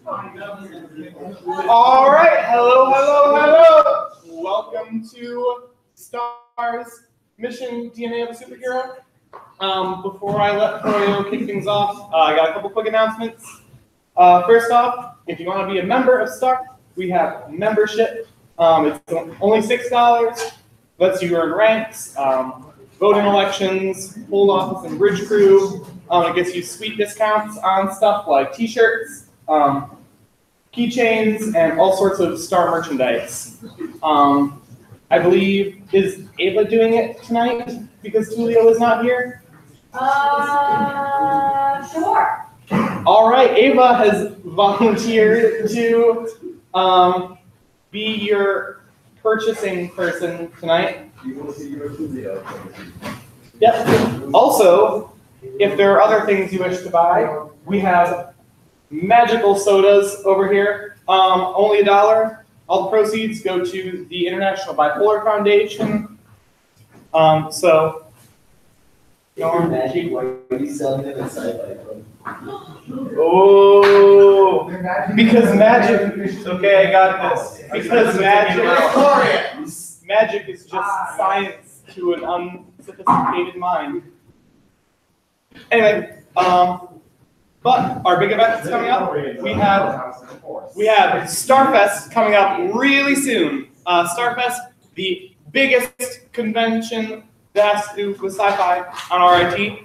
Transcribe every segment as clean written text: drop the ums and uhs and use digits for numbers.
All right, hello. Welcome to STAR's mission DNA of a Superhero. Before I let Froyo kick things off, I got a couple quick announcements. First off, if you want to be a member of STAR, we have membership. It's only $6. Lets you earn ranks, vote in elections, hold office in Bridge Crew. It gets you sweet discounts on stuff like t-shirts, keychains, and all sorts of STAR merchandise. I believe, is Ava doing it tonight because Tulio is not here? Sure. All right, Ava has volunteered to be your purchasing person tonight. Yep. Also, if there are other things you wish to buy, we have magical sodas over here. Only $1. All the proceeds go to the International Bipolar Foundation. Magic, why are you selling them in sci-fi? Oh, because magic. Okay, I got this. Because magic is just science to an unsophisticated mind. Anyway, but our big event is coming up. We have StarFest coming up really soon. StarFest, the biggest convention that has to do with sci-fi on RIT.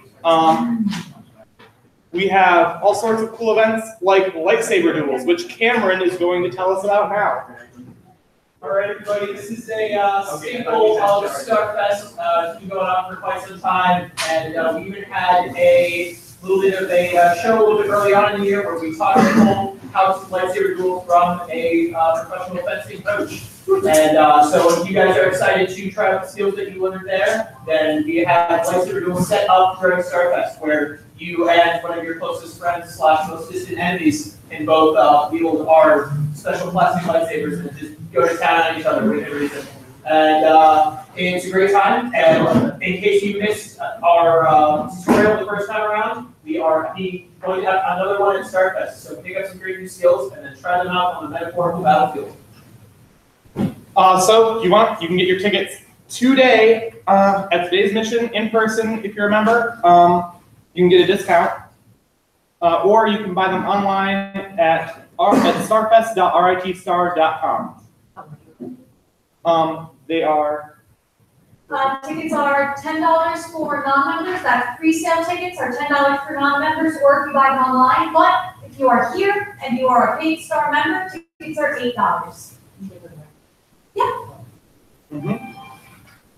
We have all sorts of cool events like lightsaber duels, which Cameron is going to tell us about now. All right, everybody, this is a staple of StarFest. It's been going on for quite some time, and we even had a little bit of a show a little bit early on in the year where we taught people how to lightsaber duel from a professional fencing coach. And so if you guys are excited to try out the skills that you learned there, then we have lightsaber duels set up during StarFest where you and one of your closest friends / most distant enemies can both wield our special plastic lightsabers and just go to town on each other within reason. And it's a great time. And in case you missed our tutorial the first time around, we are going to have another one at StarFest. So pick up some great new skills and then try them out on the metaphorical battlefield. So you can get your tickets today at today's mission in person if you're a member. You can get a discount, or you can buy them online at starfest.ritstar.com. They are. Tickets are $10 for non-members. That's pre-sale tickets are $10 for non-members, or if you buy them online. But if you are here and you are a paid STAR member, tickets are $8. Yeah.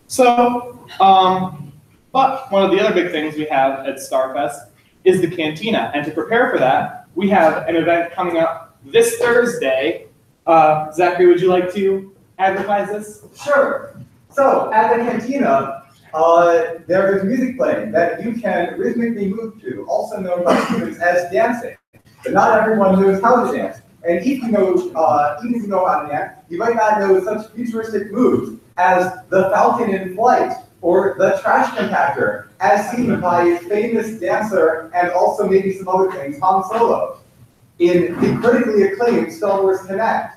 So, but one of the other big things we have at StarFest is the Cantina. And to prepare for that, we have an event coming up this Thursday. Zachary, would you like to advertise this? Sure. So, at the Cantina, there is music playing that you can rhythmically move to, also known by students as dancing. But not everyone knows how to dance. And even if you know how to dance, you might not know such futuristic moves as the Falcon in Flight or the trash compactor, as seen by famous dancer and also maybe some other things, Han Solo, in the critically acclaimed Star Wars Connect,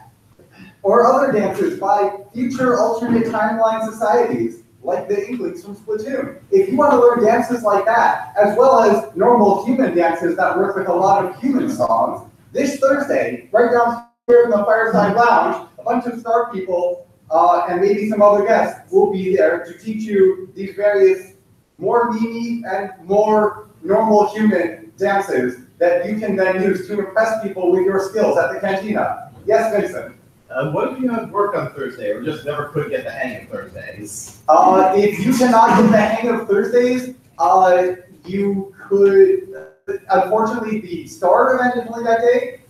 or other dances by future alternate timeline societies like the Inklings from Splatoon. If you want to learn dances like that, as well as normal human dances that work with a lot of human songs, this Thursday, right downstairs in the Fireside Lounge, a bunch of STAR people and maybe some other guests will be there to teach you these various more memey and more normal human dances that you can then use to impress people with your skills at the Cantina. Yes, Vincent? What if you have work on Thursday or just never could get the hang of Thursdays? If you cannot get the hang of Thursdays, you could, unfortunately, the STAR event is only that day.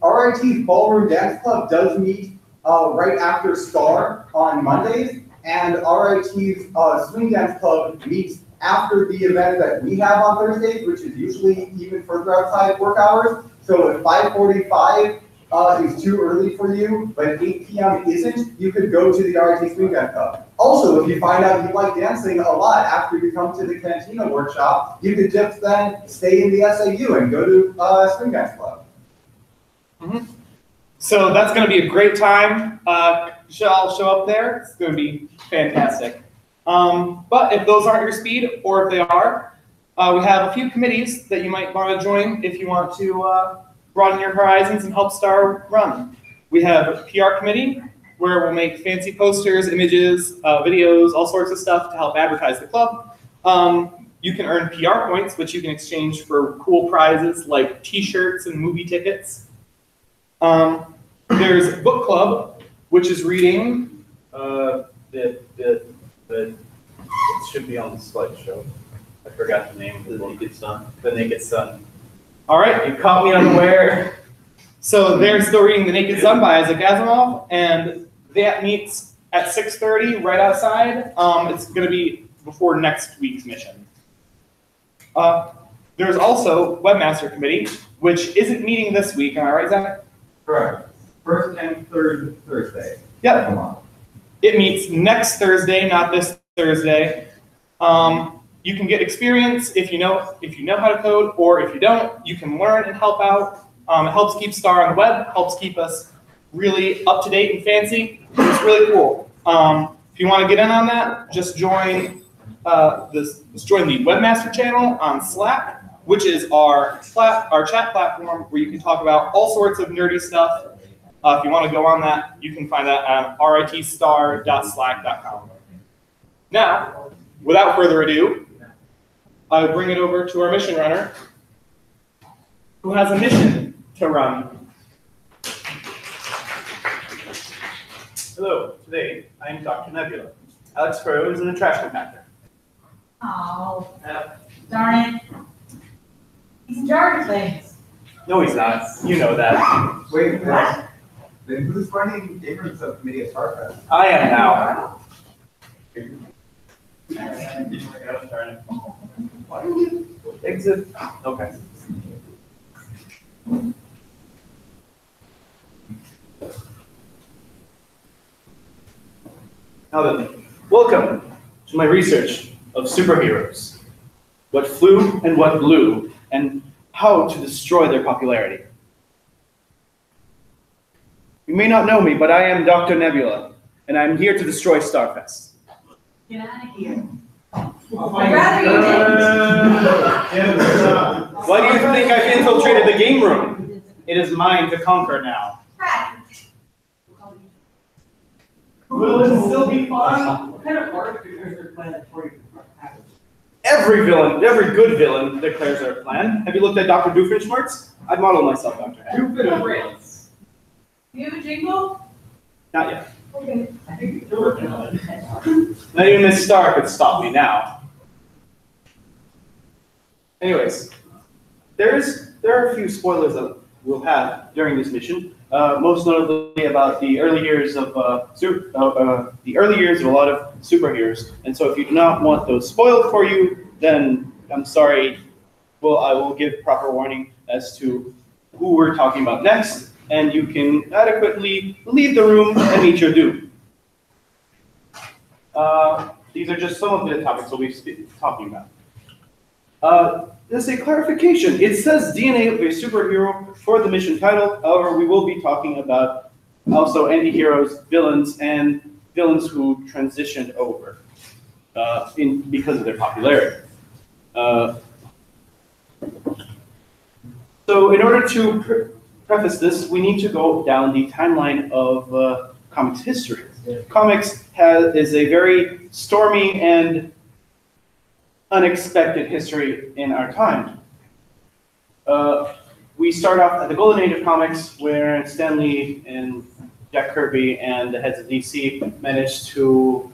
RIT's Ballroom Dance Club does meet right after STAR on Mondays, and RIT's Swing Dance Club meets after the event that we have on Thursdays, which is usually even further outside work hours. So if 5:45 is too early for you, but 8 p.m. isn't, you could go to the RIT Swing Dance Club. Also, if you find out you like dancing a lot after you come to the Cantina workshop, you could just then stay in the SAU and go to Swing Dance Club. So that's going to be a great time. Should all show up there. It's going to be fantastic. But if those aren't your speed, or if they are, we have a few committees that you might want to join if you want to broaden your horizons and help STAR run. We have a PR committee where we'll make fancy posters, images, videos, all sorts of stuff to help advertise the club. You can earn PR points, which you can exchange for cool prizes like t-shirts and movie tickets. There's book club, which is reading. It should be on the slideshow. I forgot the name. The Naked Sun. The Naked Sun. All right, You caught me unaware. so they're still reading The Naked Sun by Isaac Asimov, and that meets at 6:30 right outside. It's going to be before next week's mission. There's also Webmaster Committee, which isn't meeting this week. Am I right, Zach? Correct. First and third Thursday. Yep. Come on. It meets next Thursday, not this Thursday. You can get experience if you know how to code, or if you don't, you can learn and help out. It helps keep STAR on the web, helps keep us really up to date and fancy. It's really cool. If you want to get in on that, just join join the Webmaster channel on Slack, which is our chat platform where you can talk about all sorts of nerdy stuff. If you want to go on that, you can find that at ritstar.slack.com. Now, without further ado, I bring it over to our mission runner, who has a mission to run. Hello, today I am Dr. Nebula. Alex Crow is in a trash compactor. Oh, darn it. He's in charge of things. No, he's not. You know that. Wait, then who's running Gamer Subcommittee at StarFest? I am now. Exit. Okay. Now then, welcome to my research of superheroes. What flew and what blew, and how to destroy their popularity. You may not know me, but I am Dr. Nebula, and I'm here to destroy Starfest. Get out of here. I'd rather you Why do you think I've infiltrated the game room? It is mine to conquer now. Right. Will it still be fun? What kind of art is there planned for you? Every good villain declares their plan. Have you looked at Dr. Doofenshmirtz? I'd model myself after him. Doofenshmirtz. You have a jingle? Not yet. Okay. Not even Miss Star could stop me now. Anyways, there are a few spoilers that we'll have during this mission. Most notably about the early years of a lot of superheroes. And so, if you do not want those spoiled for you, then I'm sorry. Well, I will give proper warning as to who we're talking about next, and you can adequately leave the room and meet your doom. These are just some of the topics we'll be talking about. There's a clarification. It says DNA of a superhero for the mission title. However, we will be talking about also anti-heroes, villains, and villains who transitioned over because of their popularity. So in order to preface this, we need to go down the timeline of comics history. Comics is a very stormy and unexpected history in our time. We start off at the golden age of comics, where Stan Lee and Jack Kirby and the heads of DC managed to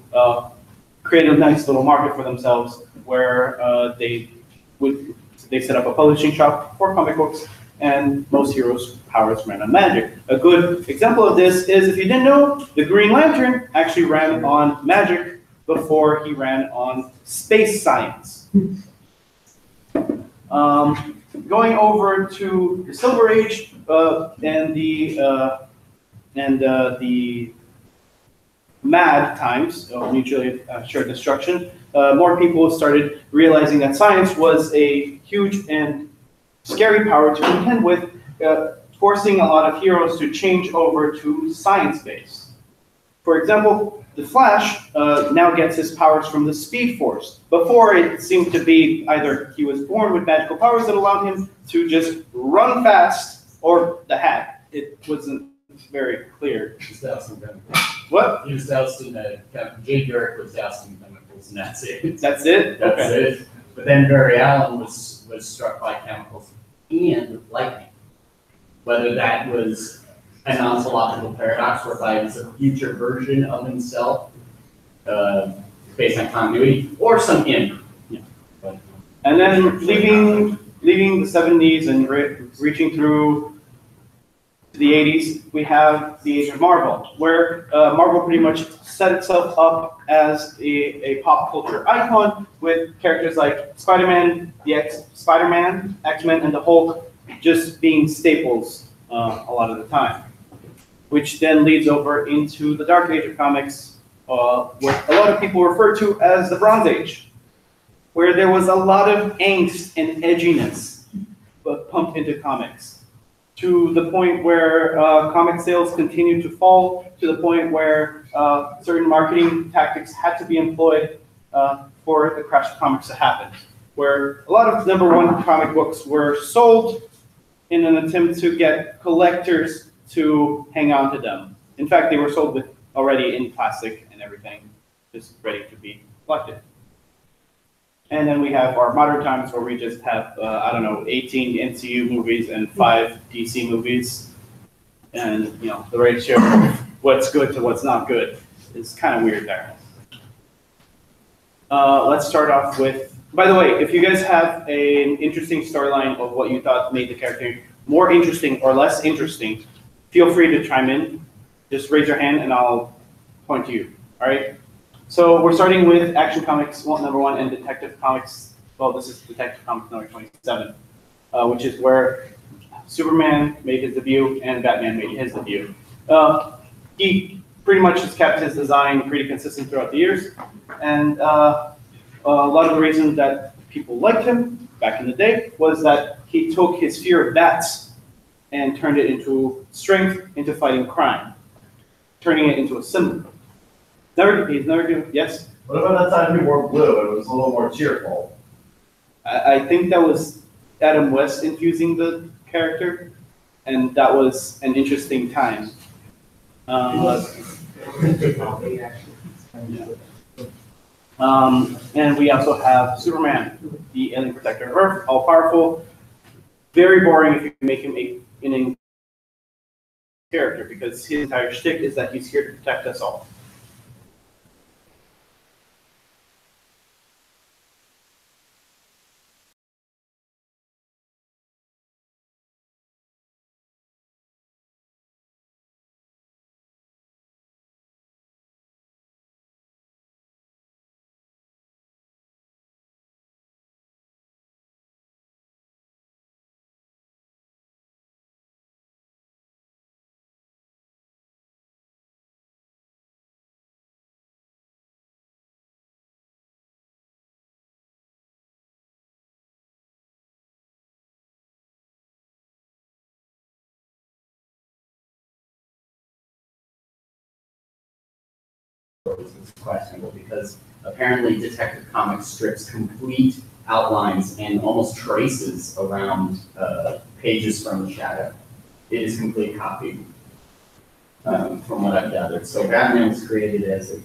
create a nice little market for themselves, where they set up a publishing shop for comic books, and most heroes' powers ran on magic. A good example of this is, if you didn't know, the Green Lantern actually ran on magic before he ran on space science. Going over to the Silver Age and the Mad times of mutually assured destruction, more people started realizing that science was a huge and scary power to contend with forcing a lot of heroes to change over to science-based. For example, the Flash now gets his powers from the Speed Force. Before, it seemed to be either he was born with magical powers that allowed him to just run fast, or the hat. It wasn't very clear. Just dousing chemicals. What? He was dousing Jay Garrick was dousing chemicals, and that's it. That's it? That's Okay. it. But then Barry Allen was struck by chemicals and lightning. Whether that was an ontological paradox, whereby it's a future version of himself, based on continuity, or some him. Yeah. But, And then leaving the 70s and reaching through to the 80s, we have the age of Marvel, where Marvel pretty much set itself up as a pop culture icon with characters like Spider-Man, Spider-Man, X-Men, and the Hulk just being staples a lot of the time. Which then leads over into the Dark Age of comics, what a lot of people refer to as the Bronze Age, where there was a lot of angst and edginess but pumped into comics, to the point where comic sales continued to fall, to the point where certain marketing tactics had to be employed for the crash of comics to happen, where a lot of #1 comic books were sold in an attempt to get collectors to hang on to them. In fact, they were sold with already in plastic and everything, just ready to be collected. And then we have our modern times where we just have, 18 MCU movies and 5 DC movies. And, the ratio of what's good to what's not good is kind of weird there. Let's start off with, by the way, if you guys have an interesting storyline of what you thought made the character more interesting or less interesting, feel free to chime in. Just raise your hand and I'll point to you, all right? So we're starting with Action Comics #1 and Detective Comics. Well, this is Detective Comics number 27, which is where Superman made his debut and Batman made his debut. He pretty much has kept his design pretty consistent throughout the years. And a lot of the reasons that people liked him back in the day was that he took his fear of bats and turned it into strength, into fighting crime, turning it into a symbol. He's never given, yes? What about that time he wore blue and it was a little more cheerful? I think that was Adam West infusing the character, and that was an interesting time. And we also have Superman, the alien protector of Earth, all-powerful. Very boring if you make him an character, because his entire shtick is that he's here to protect us all. It's questionable because apparently Detective Comics strips complete outlines and almost traces around pages from the shadow. It is complete copy, from what I've gathered. So Batman was created as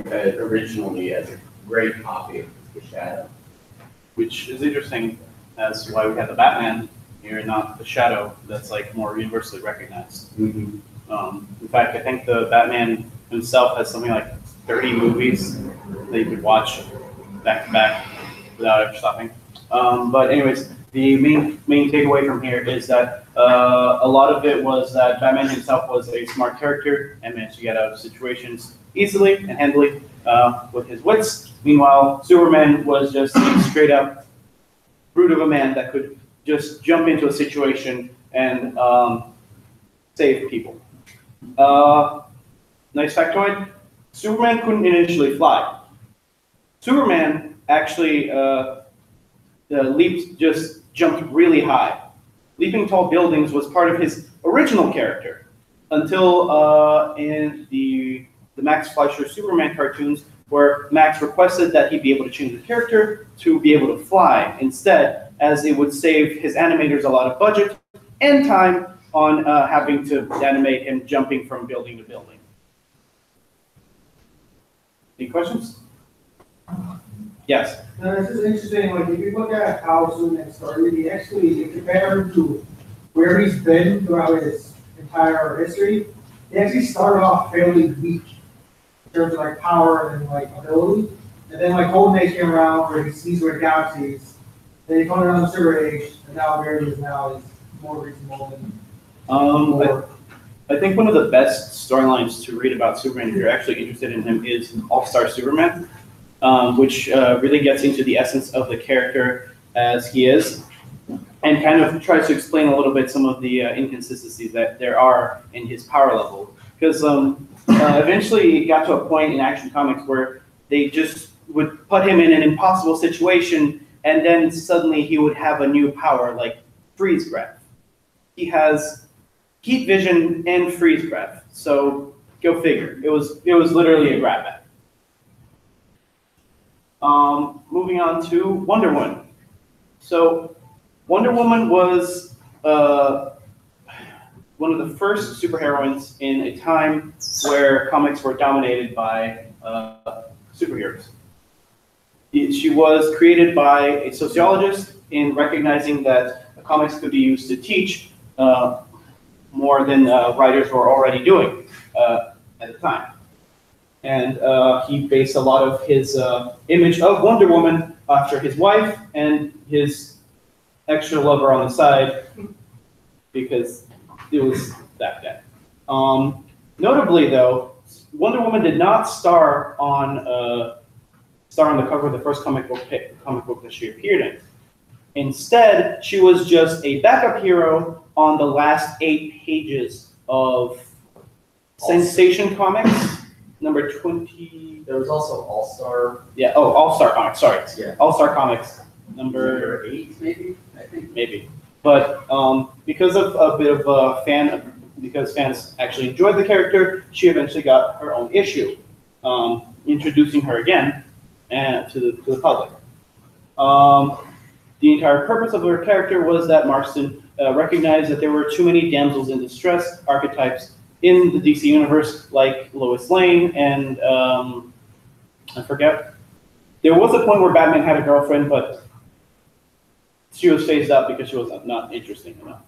originally as a great copy of the shadow. Which is interesting as why we have the Batman here, not the Shadow, that's like more universally recognized. Mm-hmm. In fact, I think the Batman himself has something like 30 movies that you could watch back to back without ever stopping. But anyways, the main takeaway from here is that a lot of it was that Batman himself was a smart character and managed to get out of situations easily and handily with his wits. Meanwhile, Superman was just a straight up brute of a man that could just jump into a situation and save people. Nice factoid, Superman couldn't initially fly. Superman actually jumped really high. leaping tall buildings was part of his original character until in the Max Fleischer Superman cartoons, where Max requested that he be able to change the character to be able to fly instead, as it would save his animators a lot of budget and time on having to animate him jumping from building to building. Any questions? Yes. This is interesting, like if you look at how Superman started, he actually, if you compare him to where he's been throughout his entire history, he actually started off fairly weak in terms of like power and like ability. And then like Golden Age came around where he sees where galaxies, then he came around the Silver Age, and now where he is now is more reasonable than I think one of the best storylines to read about Superman, if you're actually interested in him, is All-Star Superman, which really gets into the essence of the character as he is, and kind of tries to explain a little bit some of the inconsistencies that there are in his power level. Because eventually it got to a point in Action Comics where they just would put him in an impossible situation, and then suddenly he would have a new power, like freeze breath. He has heat vision and freeze breath, so go figure. It was literally a grab bag. Moving on to Wonder Woman. So Wonder Woman was one of the first superheroines in a time where comics were dominated by superheroes. She was created by a sociologist in recognizing that comics could be used to teach more than writers were already doing at the time. And he based a lot of his image of Wonder Woman after his wife and his extra lover on the side, because it was that guy. Notably, though, Wonder Woman did not star on the cover of the first comic book that she appeared in. Instead, she was just a backup hero on the last 8 pages of Sensation Comics, number 20. There was also All-Star. Yeah. Oh, All-Star Comics. Sorry. Yeah. All-Star Comics, number 8, maybe. I think. maybe. But because of a bit of because fans actually enjoyed the character, she eventually got her own issue, introducing her again to the public. The entire purpose of her character was that Marston recognized that there were too many damsels in distress archetypes in the DC universe, like Lois Lane and I forget. There was a point where Batman had a girlfriend, but she was phased out because she was not interesting enough.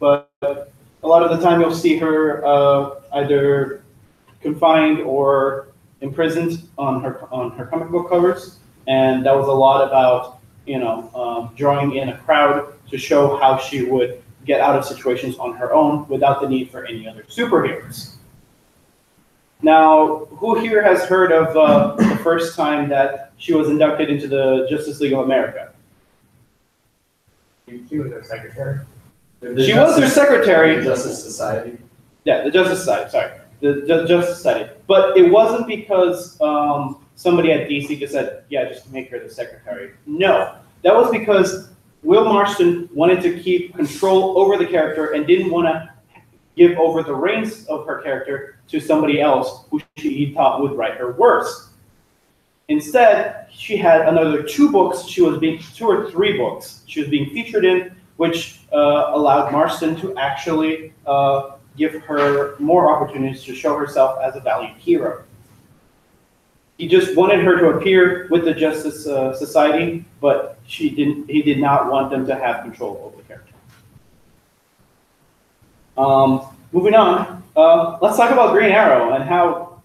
But a lot of the time you'll see her either confined or imprisoned on her comic book covers, and that was a lot about drawing in a crowd to show how she would get out of situations on her own without the need for any other superheroes. Now, who here has heard of the first time that she was inducted into the Justice League of America? She was their secretary. She was their secretary. The Justice Society. Yeah, the Justice Society, sorry. The Justice Society. But it wasn't because somebody at DC just said, yeah, just make her the secretary. No, that was because Will Marston wanted to keep control over the character and didn't want to give over the reins of her character to somebody else who he thought would write her worse. Instead, she had another 2 books. 2 or 3 books she was being featured in, which allowed Marston to actually give her more opportunities to show herself as a valiant hero. He just wanted her to appear with the Justice Society, but he did not want them to have control over the character. Moving on, let's talk about Green Arrow and how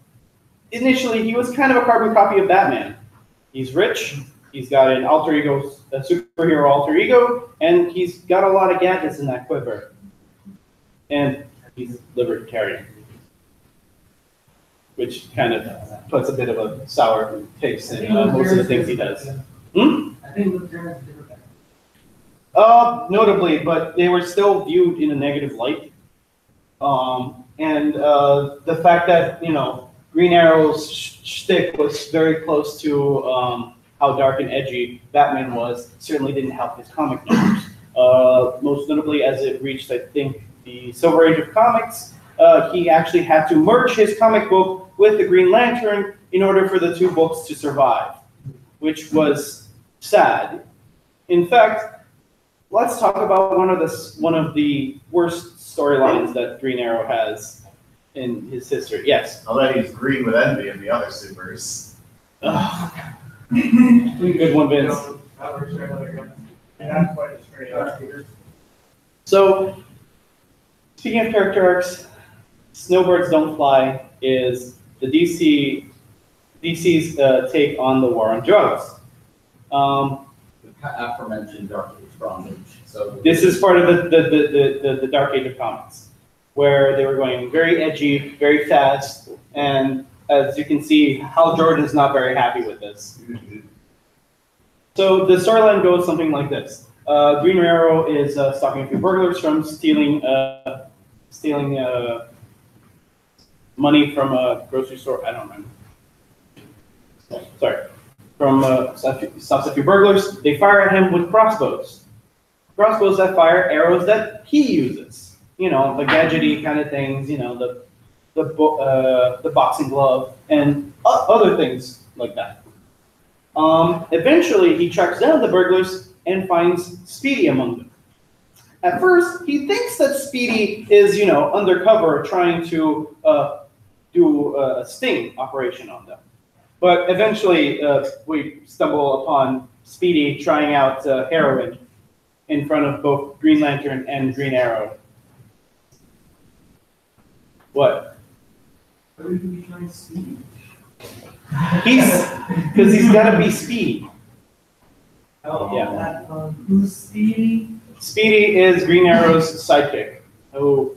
initially he was kind of a carbon copy of Batman. He's rich, he's got an alter ego, a superhero alter ego, and he's got a lot of gadgets in that quiver. And he's libertarian, which kind of puts a bit of a sour taste in most of the things he does. I think libertarians are different. Notably, but they were still viewed in a negative light. And the fact that, Green Arrow's shtick was very close to how dark and edgy Batman was certainly didn't help his comic numbers. most notably as it reached, I think, the Silver Age of Comics. He actually had to merge his comic book with the Green Lantern in order for the two books to survive, which was sad. In fact, let's talk about one of the worst storylines that Green Arrow has in his history. Yes. I'll bet he's green with envy of the other supers. Good one, Vince. So, speaking of character arcs, Snowbirds Don't Fly is the DC's take on the war on drugs. The aforementioned Dark Age, Bronze Age. So This is part of the Dark Age of Comics, where they were going very edgy, very fast, and as you can see, Hal Jordan is not very happy with this. So the storyline goes something like this. Green Arrow is stopping a few burglars from stealing money from a grocery store. I don't remember. Sorry. Stops a few burglars. They fire at him with crossbows. Crossbows that fire arrows that he uses. You know, the gadgety kind of things. You know, the boxing glove and other things like that. Eventually, he tracks down the burglars and finds Speedy among them. At first, he thinks that Speedy is, you know, undercover trying to do a sting operation on them. But eventually, we stumble upon Speedy trying out heroin in front of both Green Lantern and Green Arrow. What? Why would you be trying Speedy? Because he's got to be Speedy. Oh, Yeah. Who's Speedy? Speedy is Green Arrow's sidekick, who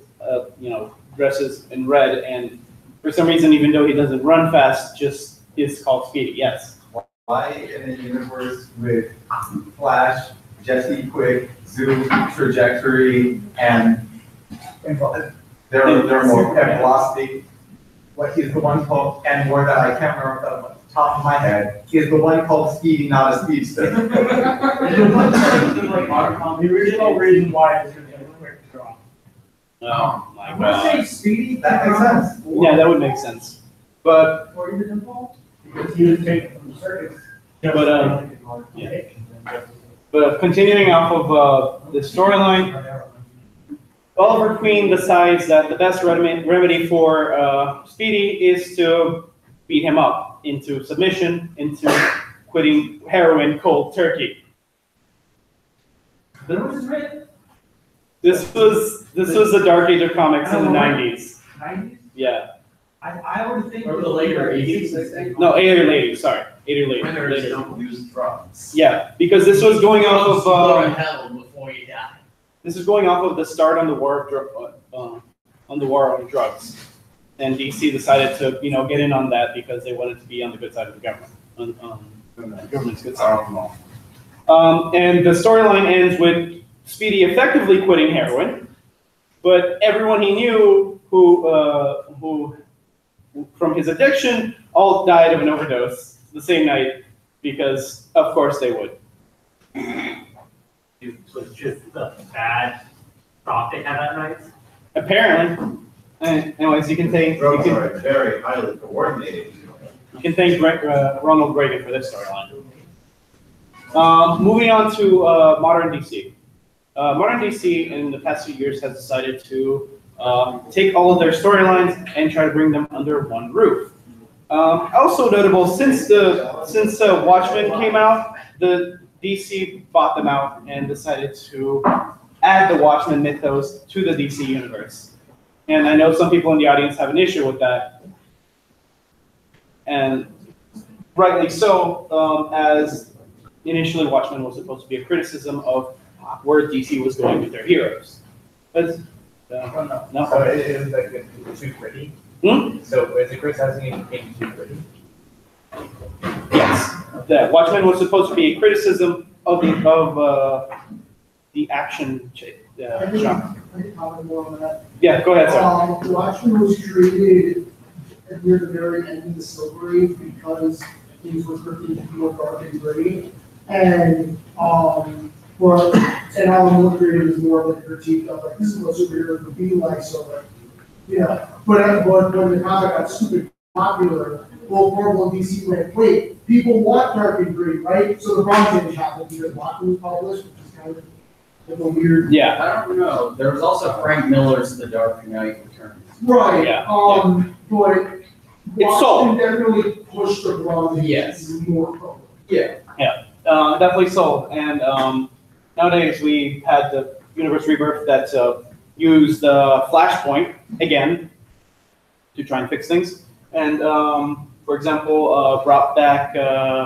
you know, dresses in red, and for some reason, even though he doesn't run fast, just is called Speedy. Yes. Why in a universe with Flash, Jesse Quick, Zoom, Trajectory, and there are more velocity? What he's the one called, and more that I can't remember off the top of my head. He is the one called Speedy, not a speedster. The original reason why is because of Quick Draw. Oh my I'm gonna say Speedy. That makes sense. Yeah, that would make sense. But Or even involved? Because he was taken from the circus. But, yeah. But continuing off of the storyline, Oliver Queen decides that the best remedy for Speedy is to beat him up into submission, into quitting heroin cold turkey. When was this written? This was the Dark Age of Comics in the 90s. 90s? Yeah. I would think. Or the later 80s. No, 8 or later, sorry. 8 or later. Winners later. don't use drugs. Yeah, because this was going off Go to of hell before you die. this is going off of the start on the war on drugs, and DC decided to get in on that because they wanted to be on the good side of the government, on the government's good side. And the storyline ends with Speedy effectively quitting heroin, but everyone he knew who from his addiction all died of an overdose the same night because of course they would. It was just a bad thought they had that night. Apparently. Anyways, you can thank Very highly coordinated. Ronald Reagan for this storyline. Moving on to modern DC. Modern DC in the past few years has decided to take all of their storylines and try to bring them under one roof. Also notable, since Watchmen came out, the DC bought them out and decided to add the Watchmen mythos to the DC universe. And I know some people in the audience have an issue with that. And rightly so, as initially Watchmen was supposed to be a criticism of where DC was going with their heroes. But, no. So it is like too pretty. So is the criticizing it became too pretty? Yes, that Watchmen was supposed to be a criticism of the action genre. I can comment more on that. Yeah, go ahead, sir. Watchmen was created near the very end of the Silver Age because things were pretty more dark and gritty. And But, and Alan Moore created is more like a critique of like, this is what superheroes would be like, so like, yeah. But when the comic got stupid popular, both Marvel and DC went, wait, people want dark and gritty, right? So the problem didn't happen because Watchmen was published, which is kind of like a weird. Yeah. I don't know. There was also Frank Miller's The Dark Knight Returns. Right, Yeah, but It's sold. Watchmen definitely pushed the bronze Yes. more public. Definitely sold. And nowadays we had the Universe Rebirth that used Flashpoint again to try and fix things. And for example, brought back I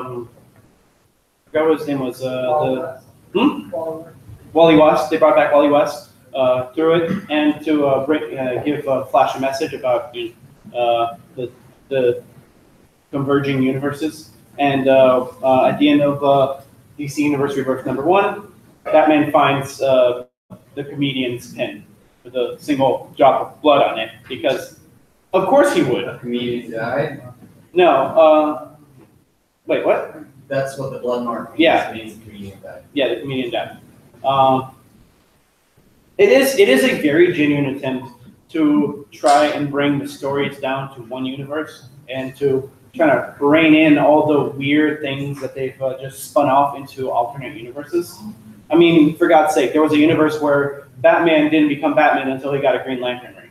forgot what his name was. Wally West. They brought back Wally West through it, and to give Flash a message about the converging universes. And at the end of DC Universe Rebirth #1, Batman finds the comedian's pin with a single drop of blood on it, because of course he would. A comedian died. No, wait, what? That's what the blood mark means. Yeah. It means a comedian died. Yeah, the comedian died. It is a very genuine attempt to try and bring the stories down to one universe and to try to rein in all the weird things that they've just spun off into alternate universes. I mean, for God's sake, there was a universe where Batman didn't become Batman until he got a Green Lantern ring.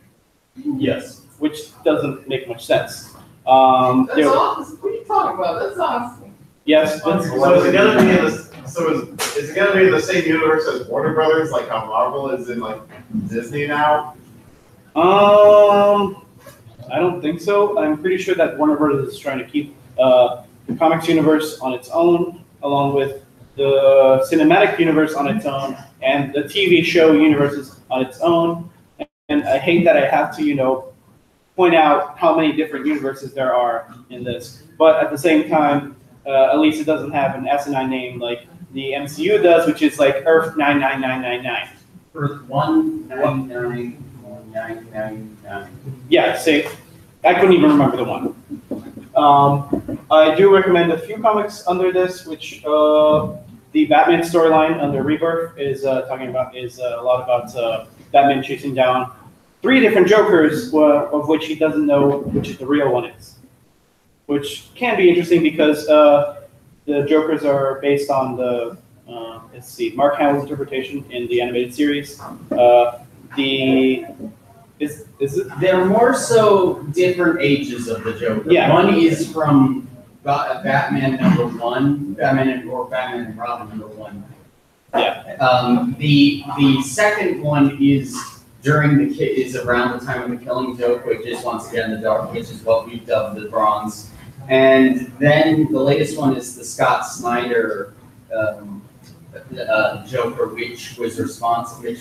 Yes. Which doesn't make much sense. That's awesome. What are you talking about? That's awesome. Yes. So is it gonna be in this? So is it gonna be in the same universe as Warner Brothers, like how Marvel is in like Disney now? I don't think so. I'm pretty sure that Warner Brothers is trying to keep the comics universe on its own, along with the cinematic universe on its own, and the TV show universes on its own. And I hate that I have to, point out how many different universes there are in this. But at the same time, at least it doesn't have an asinine name like the MCU does, which is like Earth 99999. Earth 1999999. Yeah, see, I couldn't even remember the one. I do recommend a few comics under this, which the Batman storyline under Rebirth is talking about is a lot about Batman chasing down 3 different Jokers, of which he doesn't know which the real one is. Which can be interesting because the Jokers are based on the, let's see, Mark Hamill's interpretation in the animated series. They're more so different ages of the Joker. Yeah. One is from Batman #1, Batman and Robin #1. Yeah. The second one is is around the time of the Killing Joke, which is once again the dark, which is what we've dubbed the Bronze. And then the latest one is the Scott Snyder Joker, which was responsible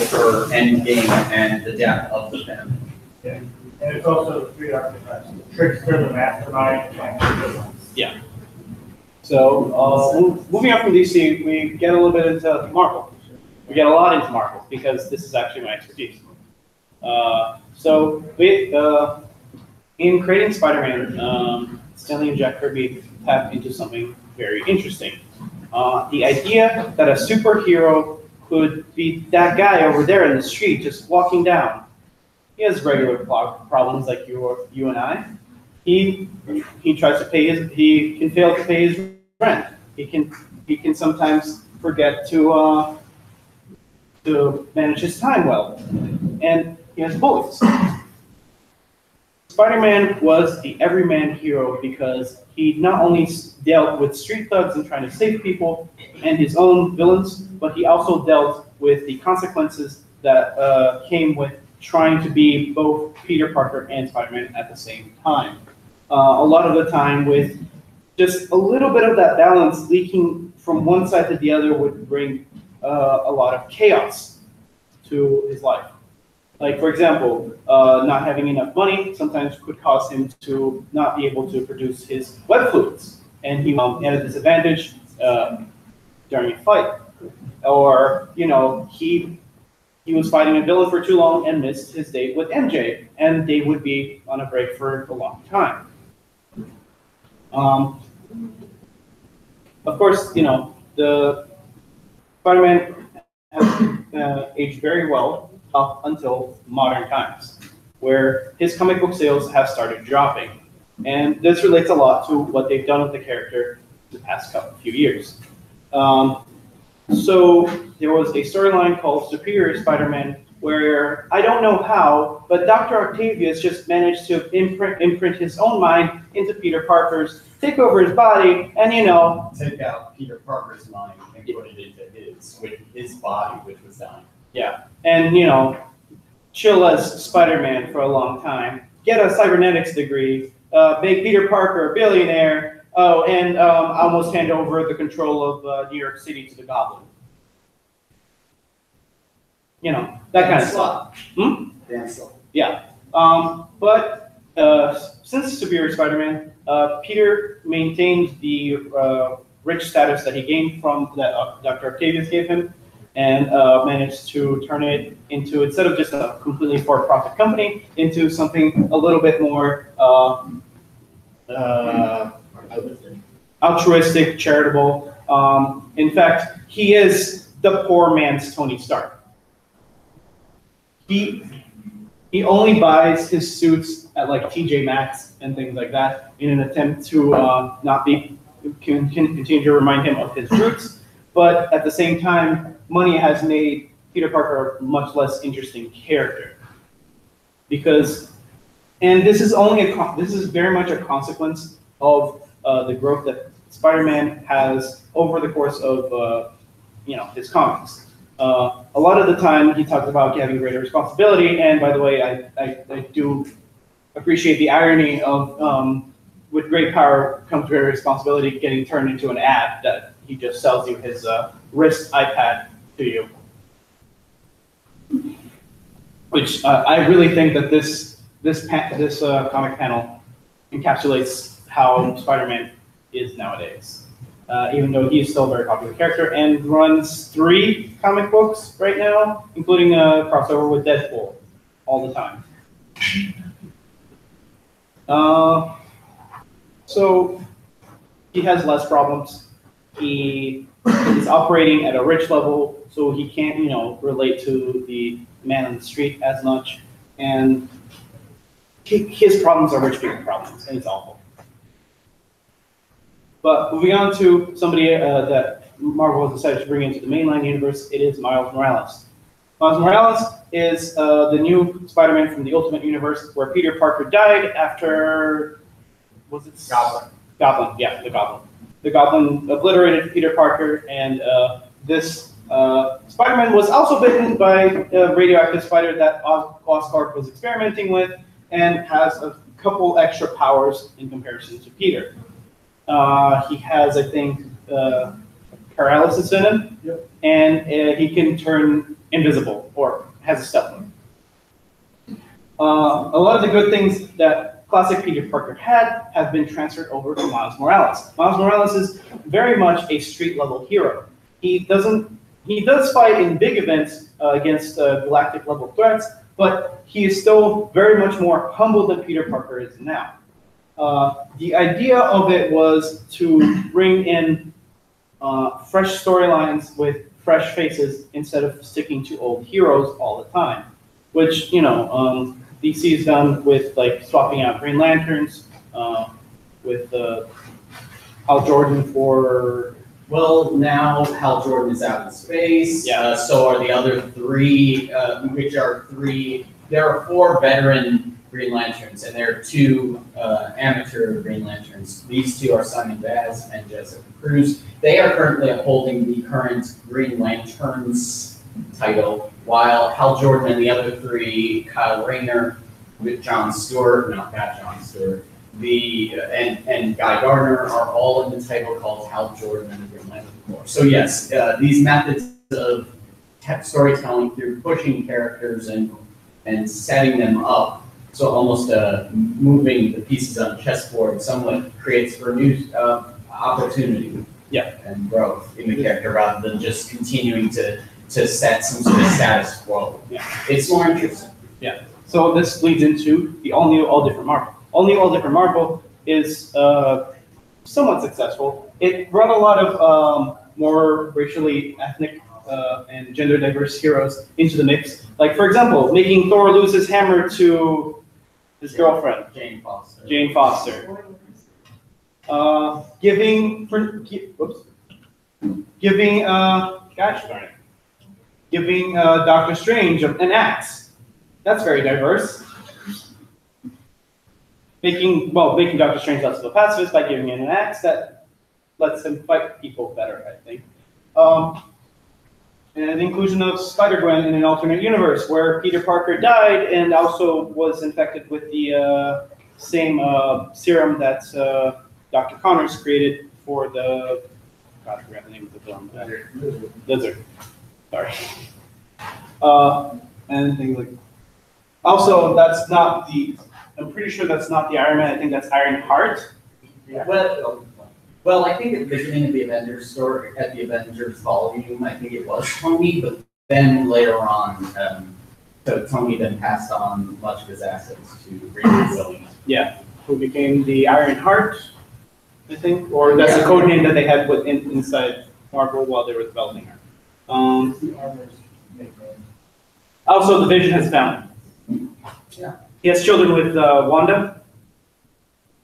for Endgame and the death of the Venom. Yeah. And it's also the 3 archetypes: Trickster, the Mastermind, and the Villain. Yeah. So moving on from DC, we get a little bit into Marvel. We get a lot into Marvel because this is actually my expertise. So in creating Spider-Man, Stan Lee and Jack Kirby tapped into something very interesting. The idea that a superhero could be that guy over there in the street just walking down. He has regular problems like you and I. He tries to pay he can fail to pay his rent. He can sometimes forget to manage his time well, and he has bullies. Spider-Man was the everyman hero because he not only dealt with street thugs and trying to save people and his own villains, but he also dealt with the consequences that came with trying to be both Peter Parker and Spider-Man at the same time. A lot of the time with just a little bit of that balance leaking from one side to the other would bring a lot of chaos to his life. Like, for example, not having enough money sometimes could cause him to not be able to produce his web fluids, and he at a disadvantage during a fight. Or, he was fighting a villain for too long and missed his date with MJ, and they would be on a break for a long time. of course, the Spider-Man has aged very well up until modern times, where his comic book sales have started dropping. And this relates a lot to what they've done with the character the past few years. So there was a storyline called Superior Spider-Man, where I don't know how, but Dr. Octavius just managed to imprint his own mind into Peter Parker's, take over his body, and take out Peter Parker's mind and put it into his body, which was dying. Yeah, and chill as Spider-Man for a long time, get a cybernetics degree, make Peter Parker a billionaire, and almost hand over the control of New York City to the Goblin. That kind of stuff. Damn slow. Yeah. But since Superior Spider-Man, Peter maintained the rich status that he gained from that Dr. Octavius gave him, and managed to turn it into, instead of just a completely for-profit company, into something a little bit more altruistic, charitable. In fact, he is the poor man's Tony Stark. He only buys his suits at like TJ Maxx and things like that in an attempt to continue to remind him of his roots. But at the same time, money has made Peter Parker a much less interesting character. Because, and this is very much a consequence of the growth that Spider-Man has over the course of his comics. A lot of the time, he talks about having greater responsibility, and by the way, I do appreciate the irony of with great power comes greater responsibility getting turned into an ad that he just sells you his wrist iPad to you. Which I really think that this comic panel encapsulates how Spider-Man is nowadays. Even though he's still a very popular character and runs 3 comic books right now, including a crossover with Deadpool all the time. So he has less problems. He is operating at a rich level, so he can't, relate to the man on the street as much. And his problems are rich people problems, and it's awful. But moving on to somebody that Marvel has decided to bring into the mainline universe, it is Miles Morales. Miles Morales is the new Spider-Man from the Ultimate Universe, where Peter Parker died after, was it? Goblin, yeah, the Goblin. The Goblin obliterated Peter Parker, and this Spider-Man was also bitten by a radioactive spider that Oscorp was experimenting with, and has a couple extra powers in comparison to Peter. He has, I think, paralysis in him, yep. And he can turn invisible, or has a stealth mode. A lot of the good things that classic Peter Parker had have been transferred over to Miles Morales. Miles Morales is very much a street-level hero. He does fight in big events against galactic-level threats, but he is still very much more humble than Peter Parker is now. The idea of it was to bring in fresh storylines with fresh faces instead of sticking to old heroes all the time, which DC has done with like swapping out Green Lanterns, with Hal Jordan for. Well, now Hal Jordan is out in space. Yeah. So are the other 3, which are 3. There are 4 veteran Green Lanterns, and there are 2 amateur Green Lanterns. These 2 are Simon Baz and Jessica Cruz. They are currently upholding the current Green Lanterns title, while Hal Jordan and the other 3, Kyle Rayner with John Stewart, not that John Stewart, and Guy Gardner are all in the title called Hal Jordan and the Green Lantern Corps. So yes, these methods of storytelling through pushing characters and setting them up, so almost moving the pieces on a chessboard somewhat creates for new opportunity, yeah, and growth in the character rather than just continuing to set some sort of status quo. Yeah. It's more interesting. Yeah. So this leads into the all new, all different Marvel. All new, all different Marvel is somewhat successful. it brought a lot of more racially ethnic and gender diverse heroes into the mix. Like, for example, making Thor lose his hammer to his girlfriend, Jane Foster. Jane Foster. Giving Doctor Strange an axe. That's very diverse. Making Doctor Strange less of a pacifist by giving him an axe that lets him fight people better, I think. And the inclusion of Spider-Gwen in an alternate universe where Peter Parker died and also was infected with the same serum that Dr. Connors created for the, God, I forgot the name of the film. Lizard. Sorry. And things like, also, that's not the, I'm pretty sure that's not the Iron Man. I think that's Iron Heart. Yeah. Well, I think at the beginning of the Avengers story, at the Avengers volume, I think it was Tony, but then later on, so Tony then passed on much of his assets to Green Williams. Yeah, who became the Iron Heart, I think, or that's the code name that they had put inside Marvel while they were developing her. Also, the Vision has found. Yeah. He has children with Wanda.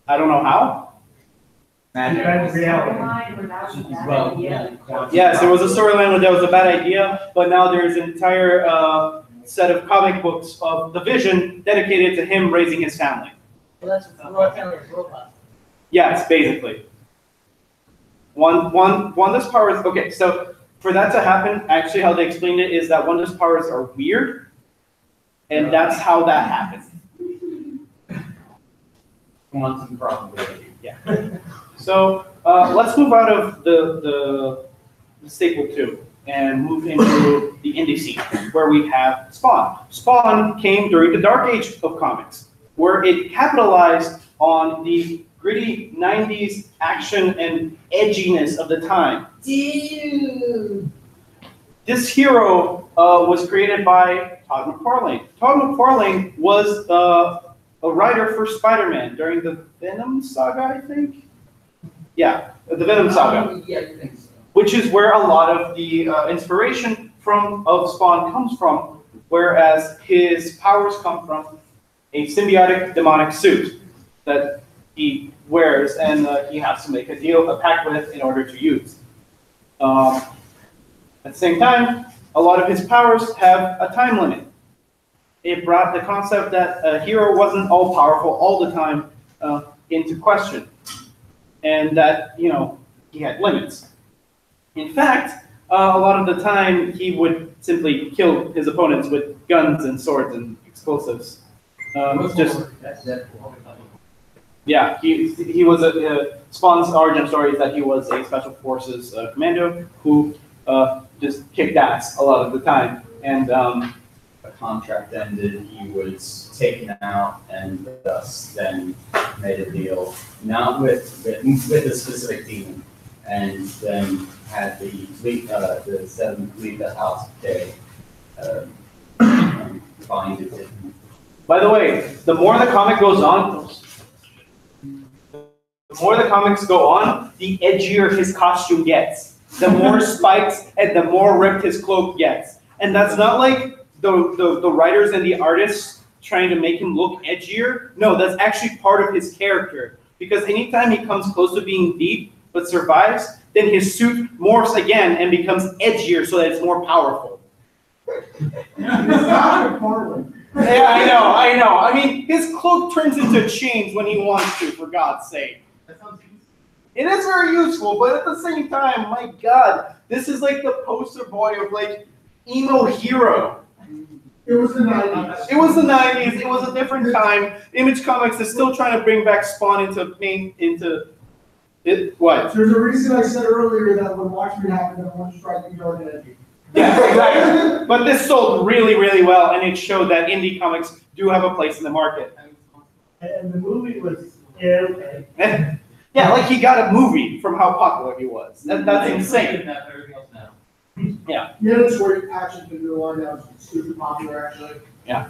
I don't know how. Depends reality. Well, yeah. Yes, there was a storyline where that was a bad idea, but now there's an entire set of comic books of the Vision dedicated to him raising his family. Well, that's robot. Yes, basically. Wanda's powers. Okay, so for that to happen, actually, how they explained it is that Wanda's powers are weird, and that's how that happens. Quantum probability. Yeah. So let's move out of the staple 2 and move into the indie scene, where we have Spawn. Spawn came during the dark age of comics, where it capitalized on the gritty 90s action and edginess of the time. Dude. This hero was created by Todd McFarlane. Todd McFarlane was a writer for Spider-Man during the Venom saga, I think? Yeah, the Venom saga. Yeah, I think so. Which is where a lot of the inspiration of Spawn comes from, whereas his powers come from a symbiotic demonic suit that he wears and he has to make a pact with in order to use. At the same time, a lot of his powers have a time limit. It brought the concept that a hero wasn't all powerful all the time into question, and that, you know, he had limits. In fact, a lot of the time he would simply kill his opponents with guns and swords and explosives. Yeah, he was Spawn's origin story is that he was a special forces commando who just kicked ass a lot of the time, and A contract ended, he was taken out, and thus then made a deal, not with a specific team, and then had the 7th leave the House of K find it. by the way, the more the comic goes on, the edgier his costume gets. The more spikes and the more ripped his cloak gets. And that's not like the writers and the artists trying to make him look edgier. No, that's actually part of his character. Because anytime he comes close to being deep but survives, then his suit morphs again and becomes edgier so that it's more powerful. Yeah, I know. I mean, his cloak turns into chains when he wants to, for God's sake. It is very useful, but at the same time, my God, this is like the poster boy of like emo hero. It was the 90s. It was the 90s. It was a different time. Image Comics is still trying to bring back Spawn into it. What? There's a reason I said earlier that when Watchmen happened, everyone strike the dark edgy. Yeah, exactly. But this sold really, really well, and it showed that indie comics do have a place in the market. And the movie was, yeah. Yeah, like he got a movie from how popular he was. That's insane. Yeah. Yeah, that's where action can go on now. It's super popular, actually. Yeah.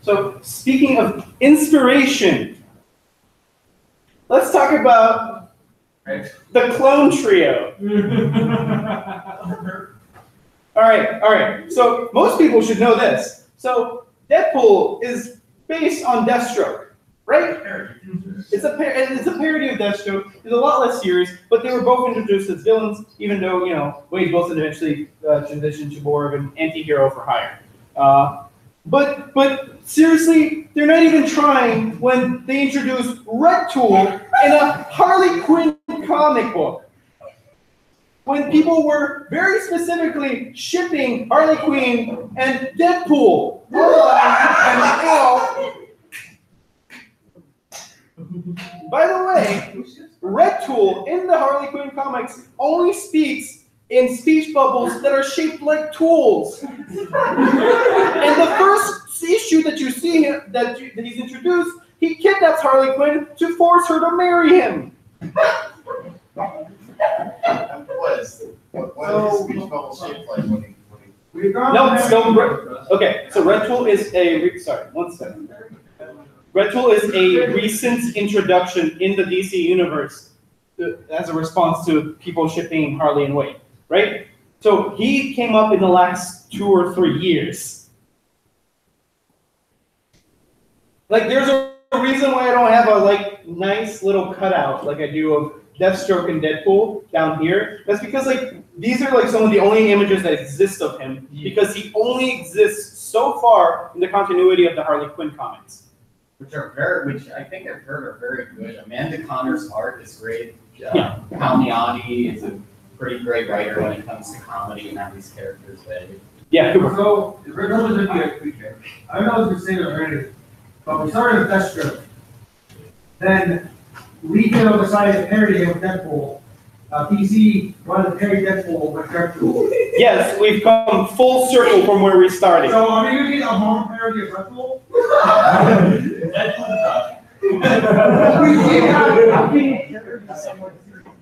So speaking of inspiration, let's talk about The Clone Trio. All right. So most people should know this. So Deadpool is based on Deathstroke, right? It's a parody of Deathstroke. It's a lot less serious, but they were both introduced as villains, even though Wade Wilson eventually transitioned to more of an anti-hero for hire. But seriously, they're not even trying when they introduce Red Tool in a Harley Quinn comic book. When people were very specifically shipping Harley Quinn and Deadpool. By the way, Red Tool in the Harley Quinn comics only speaks in speech bubbles that are shaped like tools. And the first issue that you see him, that he's introduced, he kidnaps Harley Quinn to force her to marry him. What is speech bubble shaped like when he Okay, so Red Tool is sorry, 1 second. Red Tool is a recent introduction in the DC universe as a response to people shipping Harley and Wade, right? So he came up in the last 2 or 3 years. Like, there's a reason why I don't have a nice little cutout like I do of Deathstroke and Deadpool down here. That's because these are some of the only images that exist of him, because he only exists so far in the continuity of the Harley Quinn comics. Which I think I've heard are very good. Amanda Connor's art is great. Palmiotti is a pretty great writer when it comes to comedy and how these characters behave. Yeah. So, Red Tool is going to be a creature. I don't know if you've seen it already, but we started with Deathstroke. Then we decided to parody him with Deadpool. DC wanted to parody Deadpool with Red Tool. Yes, we've come full circle from where we started. So are we going to get a more parody of Red Tool?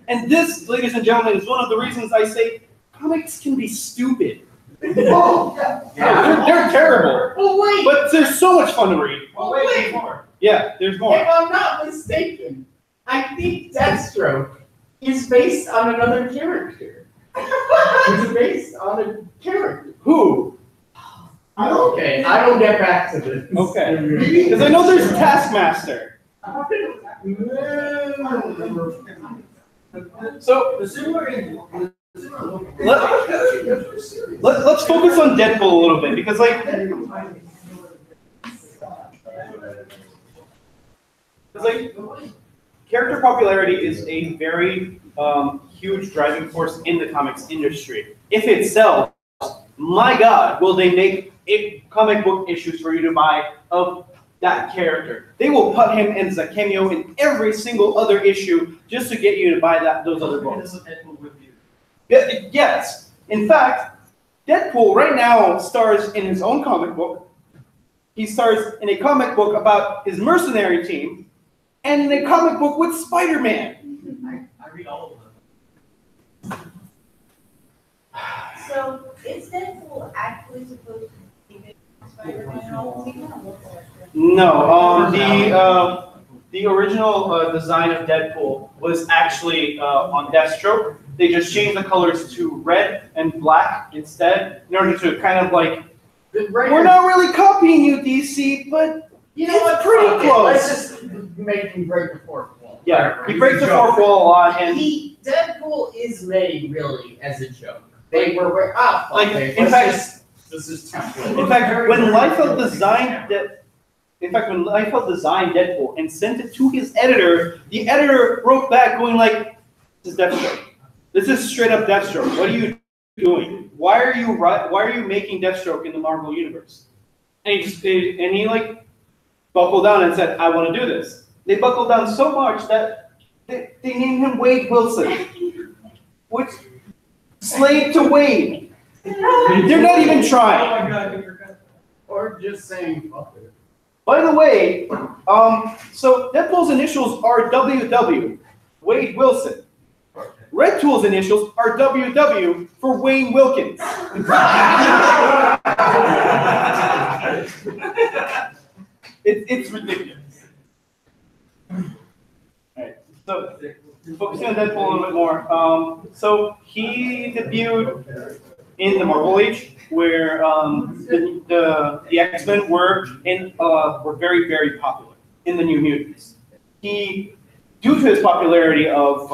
And this, ladies and gentlemen, is one of the reasons I say comics can be stupid. Oh, yeah. They're terrible. Oh, wait. But there's so much fun to read. Oh, wait, there's more. Yeah, there's more. If I'm not mistaken, I think Deathstroke is based on another character. It's based on a character. Who? Okay, I will get back to this. Okay. Because I know there's Taskmaster. So let's focus on Deadpool a little bit, because character popularity is a very huge driving force in the comics industry. If it sells, my God, will they make comic book issues for you to buy of that character. They will put him as a cameo in every single other issue just to get you to buy those other books. Yes. In fact, Deadpool right now stars in his own comic book. He stars in a comic book about his mercenary team, and in a comic book with Spider-Man. I read all of them. So is Deadpool actually supposed to be Spider-Man? No, the original design of Deadpool was actually on Deathstroke. They just changed the colors to red and black instead, in order to kind of we're not really copying you, DC, but it's pretty close. Let's just make him break the fourth wall. Yeah, he breaks the fourth wall a lot, and Deadpool is made really as a joke. They were in fact, this is template. In fact, when Liefeld designed Deadpool and sent it to his editor, the editor wrote back going "This is Deathstroke. This is straight up Deathstroke. What are you doing? Why are you making Deathstroke in the Marvel universe?" And he buckled down and said, "I want to do this." They buckled down so much that they named him Wade Wilson, which slave to Wade. They're not even trying. Oh my God, you forgot. Or just saying fuck it. By the way, so Deadpool's initials are WW, Wade Wilson. Red Tool's initials are WW for Wayne Wilkins. It's ridiculous. All right, so focusing on Deadpool a little bit more. So he debuted in the Marvel Age, where the X-Men were very, very popular in the New Mutants. He, due to his popularity of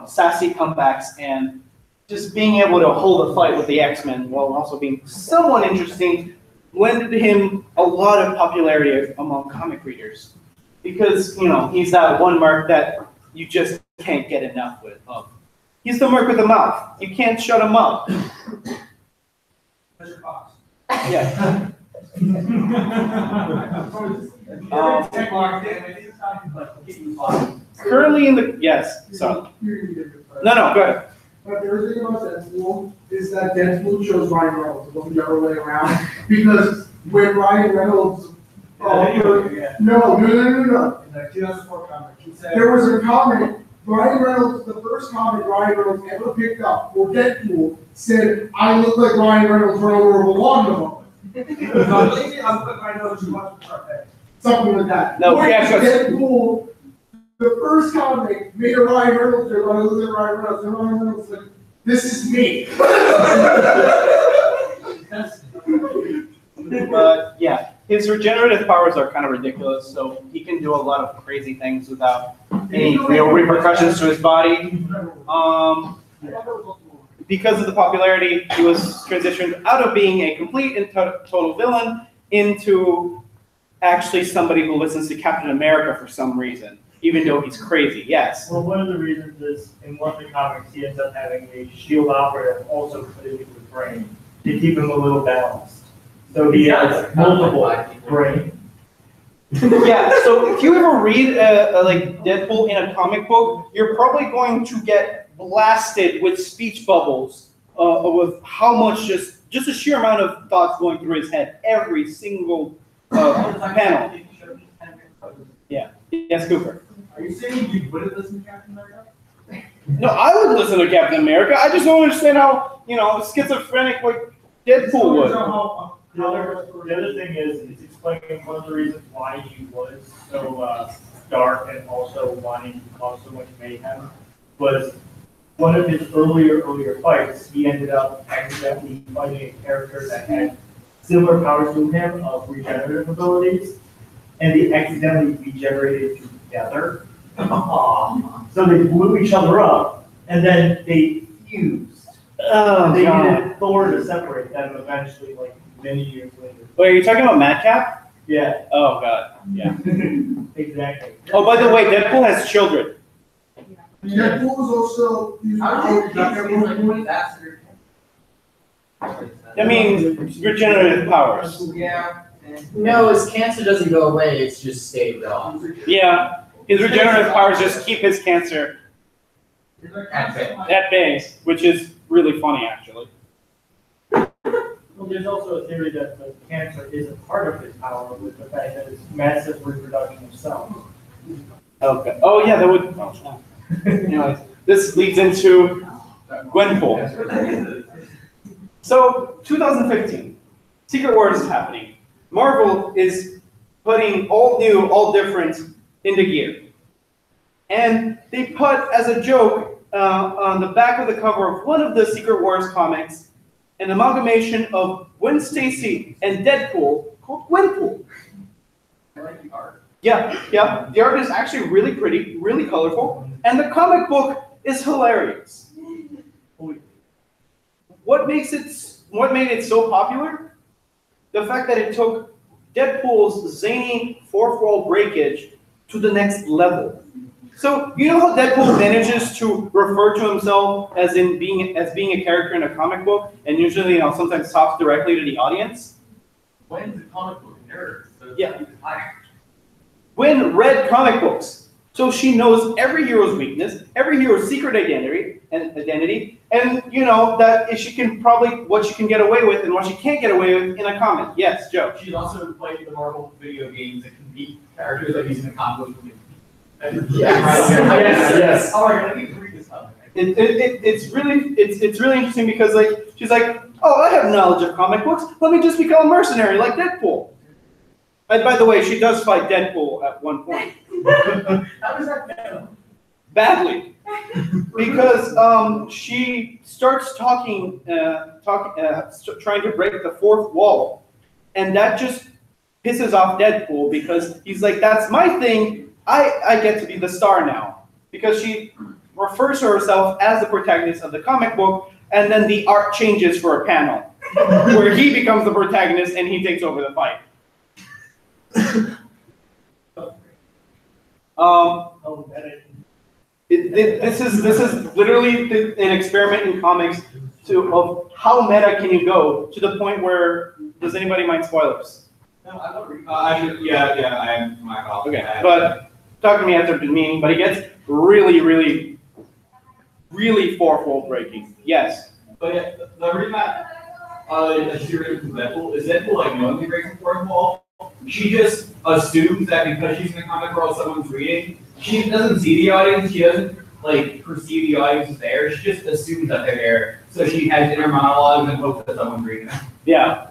sassy comebacks and just being able to hold a fight with the X-Men while also being somewhat interesting, lended him a lot of popularity among comic readers. Because, he's that one Mark that you just can't get enough of. He's the Mark with the mouth. You can't shut him up. Mr. Fox. Yeah. Currently in the, yes, sorry. No, go ahead. But the other thing about Deadpool is that Deadpool chose Ryan Reynolds, it wasn't the other way around. Because when Ryan Reynolds, no. In the 2004 comic, he said. There was a comic, Ryan Reynolds, the first comic Ryan Reynolds ever picked up for Deadpool said, I look like Ryan Reynolds for over a lawnmower. Something like that. No, Deadpool, the first comic made a Ryan Reynolds say, I look like Ryan Reynolds, and Ryan Reynolds said, this is me. But yeah, his regenerative powers are kind of ridiculous, so he can do a lot of crazy things without any real repercussions to his body. Because of the popularity, he was transitioned out of being a complete and total villain into actually somebody who listens to Captain America for some reason, even though he's crazy, yes. Well, one of the reasons is in one of the comics, he ends up having a shield operative also put into his brain to keep him a little balanced. So he has multiple brain. Yeah, so if you ever read like Deadpool in a comic book, you're probably going to get blasted with speech bubbles with how much just a sheer amount of thoughts going through his head every single panel. Yeah, yes, Cooper. Are you saying you wouldn't listen to Captain America? No, I would listen to Captain America. I just don't understand how schizophrenic like Deadpool would. The other thing is, it's explaining one of the reasons why he was so dark and also wanting to cause so much mayhem was one of his earlier fights, he ended up accidentally fighting a character that had similar powers to him of regenerative abilities, and they accidentally regenerated together. So they blew each other up, and then they fused. They needed Thor to separate them eventually, like many years later. Wait, are you talking about Madcap? Yeah. Oh god, yeah. Exactly. Oh, by the way, Deadpool has children. Deadpool is also. I mean, regenerative powers. Yeah. No, his cancer doesn't go away, it's just staved off. Yeah, his regenerative powers just keep his cancer at bay, which is really funny, actually. Well, there's also a theory that the cancer isn't part of his power with the fact that it's massive reproduction of cells. Okay. Oh yeah, that would. Oh, anyways, this leads into Gwenpool. So 2015, Secret Wars is happening. Marvel is putting all new, all different into gear, and they put as a joke on the back of the cover of one of the Secret Wars comics an amalgamation of Gwen Stacy and Deadpool called Gwenpool. I like the art. Yeah. The art is actually really pretty, really colorful, and the comic book is hilarious. What made it so popular? The fact that it took Deadpool's zany fourth wall breakage to the next level. So you know how Deadpool manages to refer to himself as being a character in a comic book, and usually sometimes talks directly to the audience? Gwen's a comic book nerd, so yeah. Gwen read comic books, so she knows every hero's weakness, every hero's secret identity, and that she can probably what she can get away with and what she can't get away with in a comic. Yes, Joe. She's also played the Marvel video games that can beat characters that he's in the comic book. Yes. All right, let me read this up. It's really interesting because she's like, oh, I have knowledge of comic books. Let me just become a mercenary like Deadpool. And by the way, she does fight Deadpool at one point. How does that go? badly. Because she starts trying to break the fourth wall. And that just pisses off Deadpool because he's like, that's my thing, I get to be the star now. Because she refers to herself as the protagonist of the comic book, and then the art changes for a panel, where he becomes the protagonist and he takes over the fight. This is literally an experiment in comics of how meta can you go to the point where, does anybody mind spoilers? No, I don't read. Yeah, I am my fault. Okay, but talk to me after the meeting, but it gets really fourfold breaking. Yes. But yeah, the reason that she read from Deadpool is Deadpool like knowingly breaks the fourth wall. She just assumes that because she's in the comic world, someone's reading. She doesn't see the audience. She doesn't like perceive the audience is there. She just assumes that they're there. So she has inner monologues and hopes that someone's reading them. Yeah.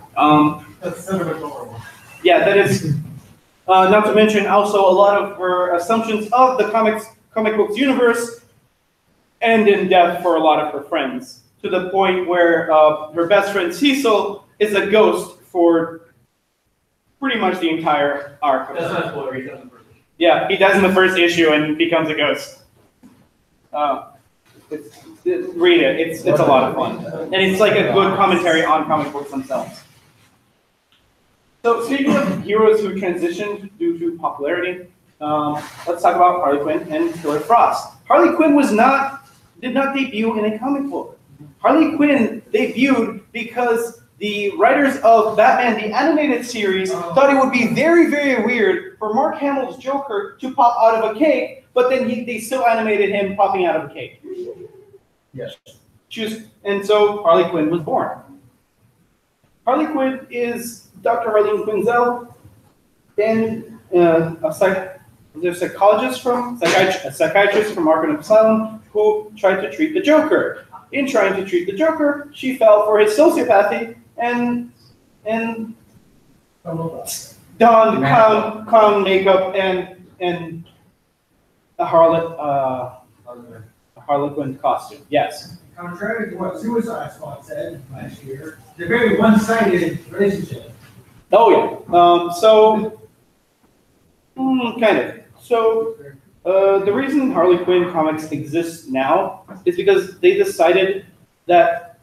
That's sort of adorable. Yeah, that is. Not to mention also a lot of her assumptions of the comic books universe end in death for a lot of her friends, to the point where her best friend Cecil is a ghost for pretty much the entire arc. That's not a spoiler. He does in the first issue. Yeah, he does in the first issue and becomes a ghost. Read it. It's a lot of fun, and it's like a good commentary on comic books themselves. So speaking of heroes who transitioned due to popularity, let's talk about Harley Quinn and Killer Frost. Harley Quinn did not debut in a comic book. Harley Quinn debuted because the writers of Batman the Animated Series thought it would be very weird for Mark Hamill's Joker to pop out of a cake, but then they still animated him popping out of a cake. Yes. And so Harley Quinn was born. Harley Quinn is Dr. Harleen Quinzel, and a psychiatrist from Arkham Asylum who tried to treat the Joker. In trying to treat the Joker, she fell for his sociopathy and donned clown makeup and a Harlequin costume. Yes. Contrary to what Suicide Squad said last year, they're very one-sided relationship. Oh yeah. Kind of. So the reason Harley Quinn comics exists now is because they decided that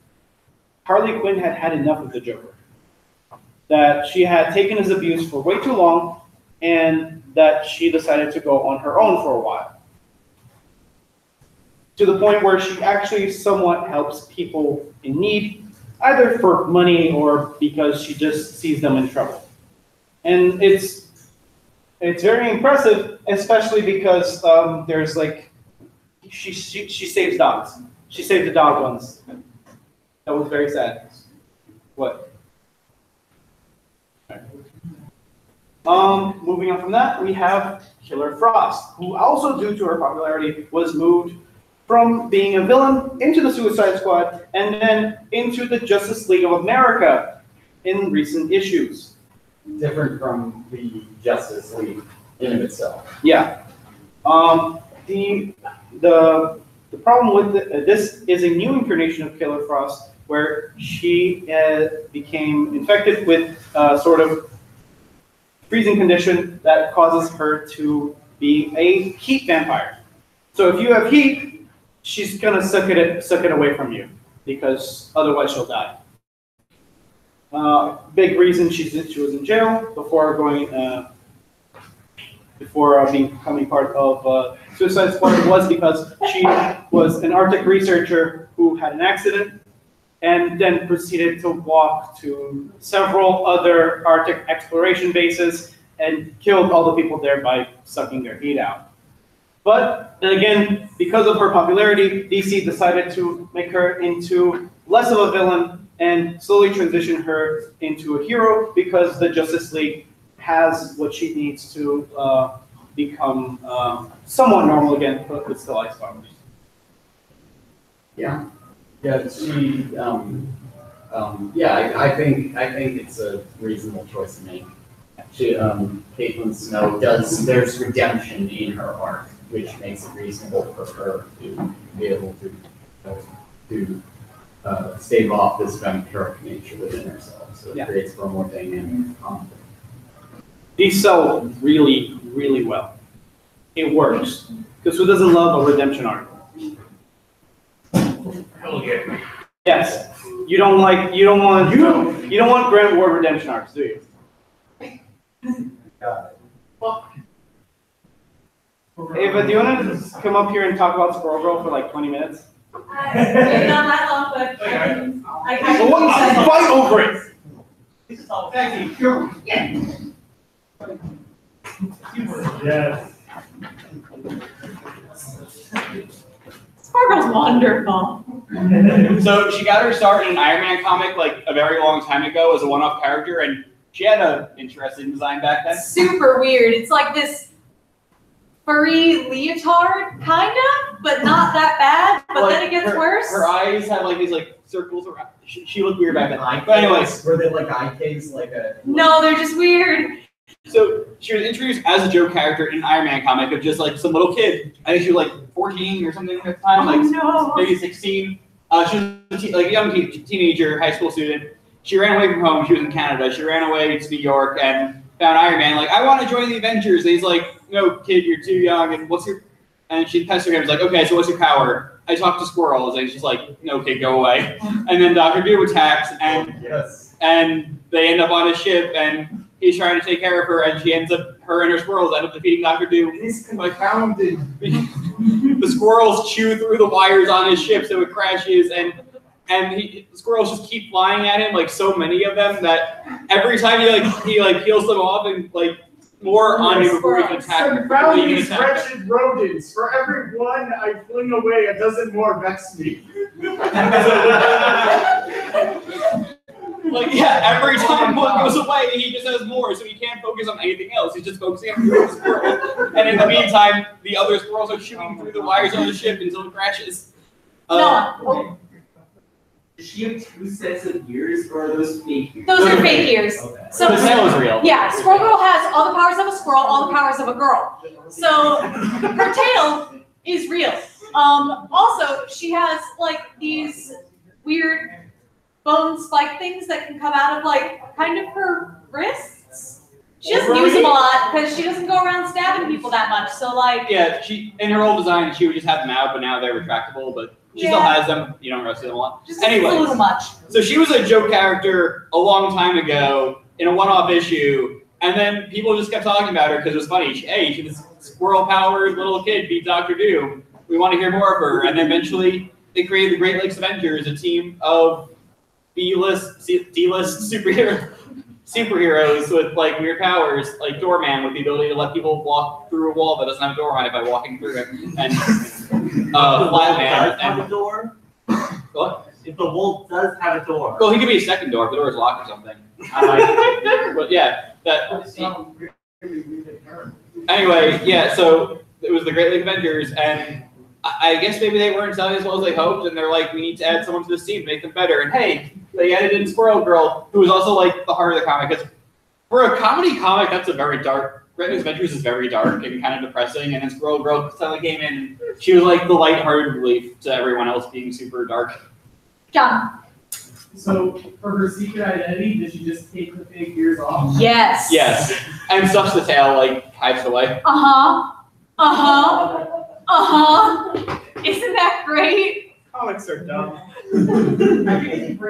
Harley Quinn had had enough of the Joker. That she had taken his abuse for way too long, and that she decided to go on her own for a while. To the point where she actually somewhat helps people in need, either for money or because she just sees them in trouble. And it's very impressive, especially because there's like, she saves dogs. She saved the dog once. That was very sad. What? Moving on from that, we have Killer Frost, who also, due to her popularity, was moved from being a villain into the Suicide Squad and then into the Justice League of America in recent issues. Different from the Justice League in of itself. Yeah. The problem with this is a new incarnation of Killer Frost, where she became infected with sort of freezing condition that causes her to be a heat vampire. So if you have heat, she's gonna suck it away from you, because otherwise she'll die. Big reason she was in jail before becoming part of Suicide Squad was because she was an Arctic researcher who had an accident and then proceeded to walk to several other Arctic exploration bases and killed all the people there by sucking their heat out. But then again, because of her popularity, DC decided to make her into less of a villain and slowly transition her into a hero, because the Justice League has what she needs to become somewhat normal again, but with still ice powers. Yeah. Yeah, she, I think it's a reasonable choice to make. She, Caitlin Snow there's redemption in her arc. which makes it reasonable for her to be able to stave off this vampiric nature within herself. So it creates for a more dynamic conflict. These sell really, really well. It works. Because who doesn't love a redemption arc? Hell yeah. Yes. You don't want Grant Ward redemption arcs, do you? Ava, do you want to just come up here and talk about Squirrel Girl for like 20 minutes? Maybe not that long, but I can. Fight over it! Yes. Sparkle's wonderful. So she got her start in an Iron Man comic like a very long time ago as a one-off character, and she had an interesting design back then. Super weird. It's like this furry leotard, kind of, but not that bad. But Like, then it gets worse. Her eyes had like these like circles around. She looked weird back then. Eye But anyways, caves? Were they like eye caves, like a? No, they're just weird. so she was introduced as a joke character in an Iron Man comic of just like some little kid. I think she was like 14 or something at the time, like no. maybe 16. She was like a young teenager, high school student. She ran away from home. She was in Canada. She ran away to New York and found Iron Man. Like, I want to join the Avengers. And he's like, no, kid, you're too young. And what's your? And she pestered him. She's like, okay, so what's your power? I talk to squirrels. And she's like, no, kid, go away. And then Dr. Doom attacks, and they end up on a ship, and he's trying to take care of her, and her and her squirrels end up defeating Dr. Doom. He's confounded. The squirrels chew through the wires on his ship, so it crashes, and the squirrels just keep flying at him, like so many of them, that every time he peels them off, and like more on him before he can attack. Confound these wretched rodents. For every one I fling away, a dozen more vex me. Like, yeah, every time one goes away, he just has more, so he can't focus on anything else. He's just focusing on the squirrel. And in the meantime, the other squirrels are chewing through the wires on the ship until it crashes. No. Does she have 2 sets of ears, or are those fake ears? Those are fake ears. Okay. So the tail is real. yeah, Squirrel Girl has all the powers of a squirrel, all the powers of a girl. So her tail is real. Also, she has like these weird bone spike things that can come out of like kind of her wrists. She doesn't use them a lot because she doesn't go around stabbing people that much. So like Yeah, in her old design, she would just have them out, but now they're retractable, but she still has them. You don't really see them a lot. just Anyway. a little much. So she was a joke character a long time ago in a one-off issue, and then people just kept talking about her because it was funny. Hey, she was squirrel-powered little kid beat Dr. Doom. We want to hear more of her. And then eventually they created the Great Lakes Avengers, a team of D-list superheroes with like weird powers, like Doorman with the ability to let people walk through a wall that doesn't have a door on it by walking through it, and Flatman. Have a door? What? If the wolf does have a door. Well, he could be a second door if the door is locked or something. But yeah, anyway, yeah, so it was the Great Lake Avengers, and I guess maybe they weren't selling as well as they hoped, and they're like, we need to add someone to this team to make them better. And hey, they added in Squirrel Girl, who was also like the heart of the comic. Because for a comedy comic, that's a very dark. Great Lakes Adventures is very dark and kind of depressing, and then Squirrel Girl suddenly came in. She was like the lighthearted relief to everyone else being super dark. John. So for her secret identity, did she just take the fake ears off? Yes. Yes, and stuffs the tail, like hides away. Isn't that great? Comics are dumb.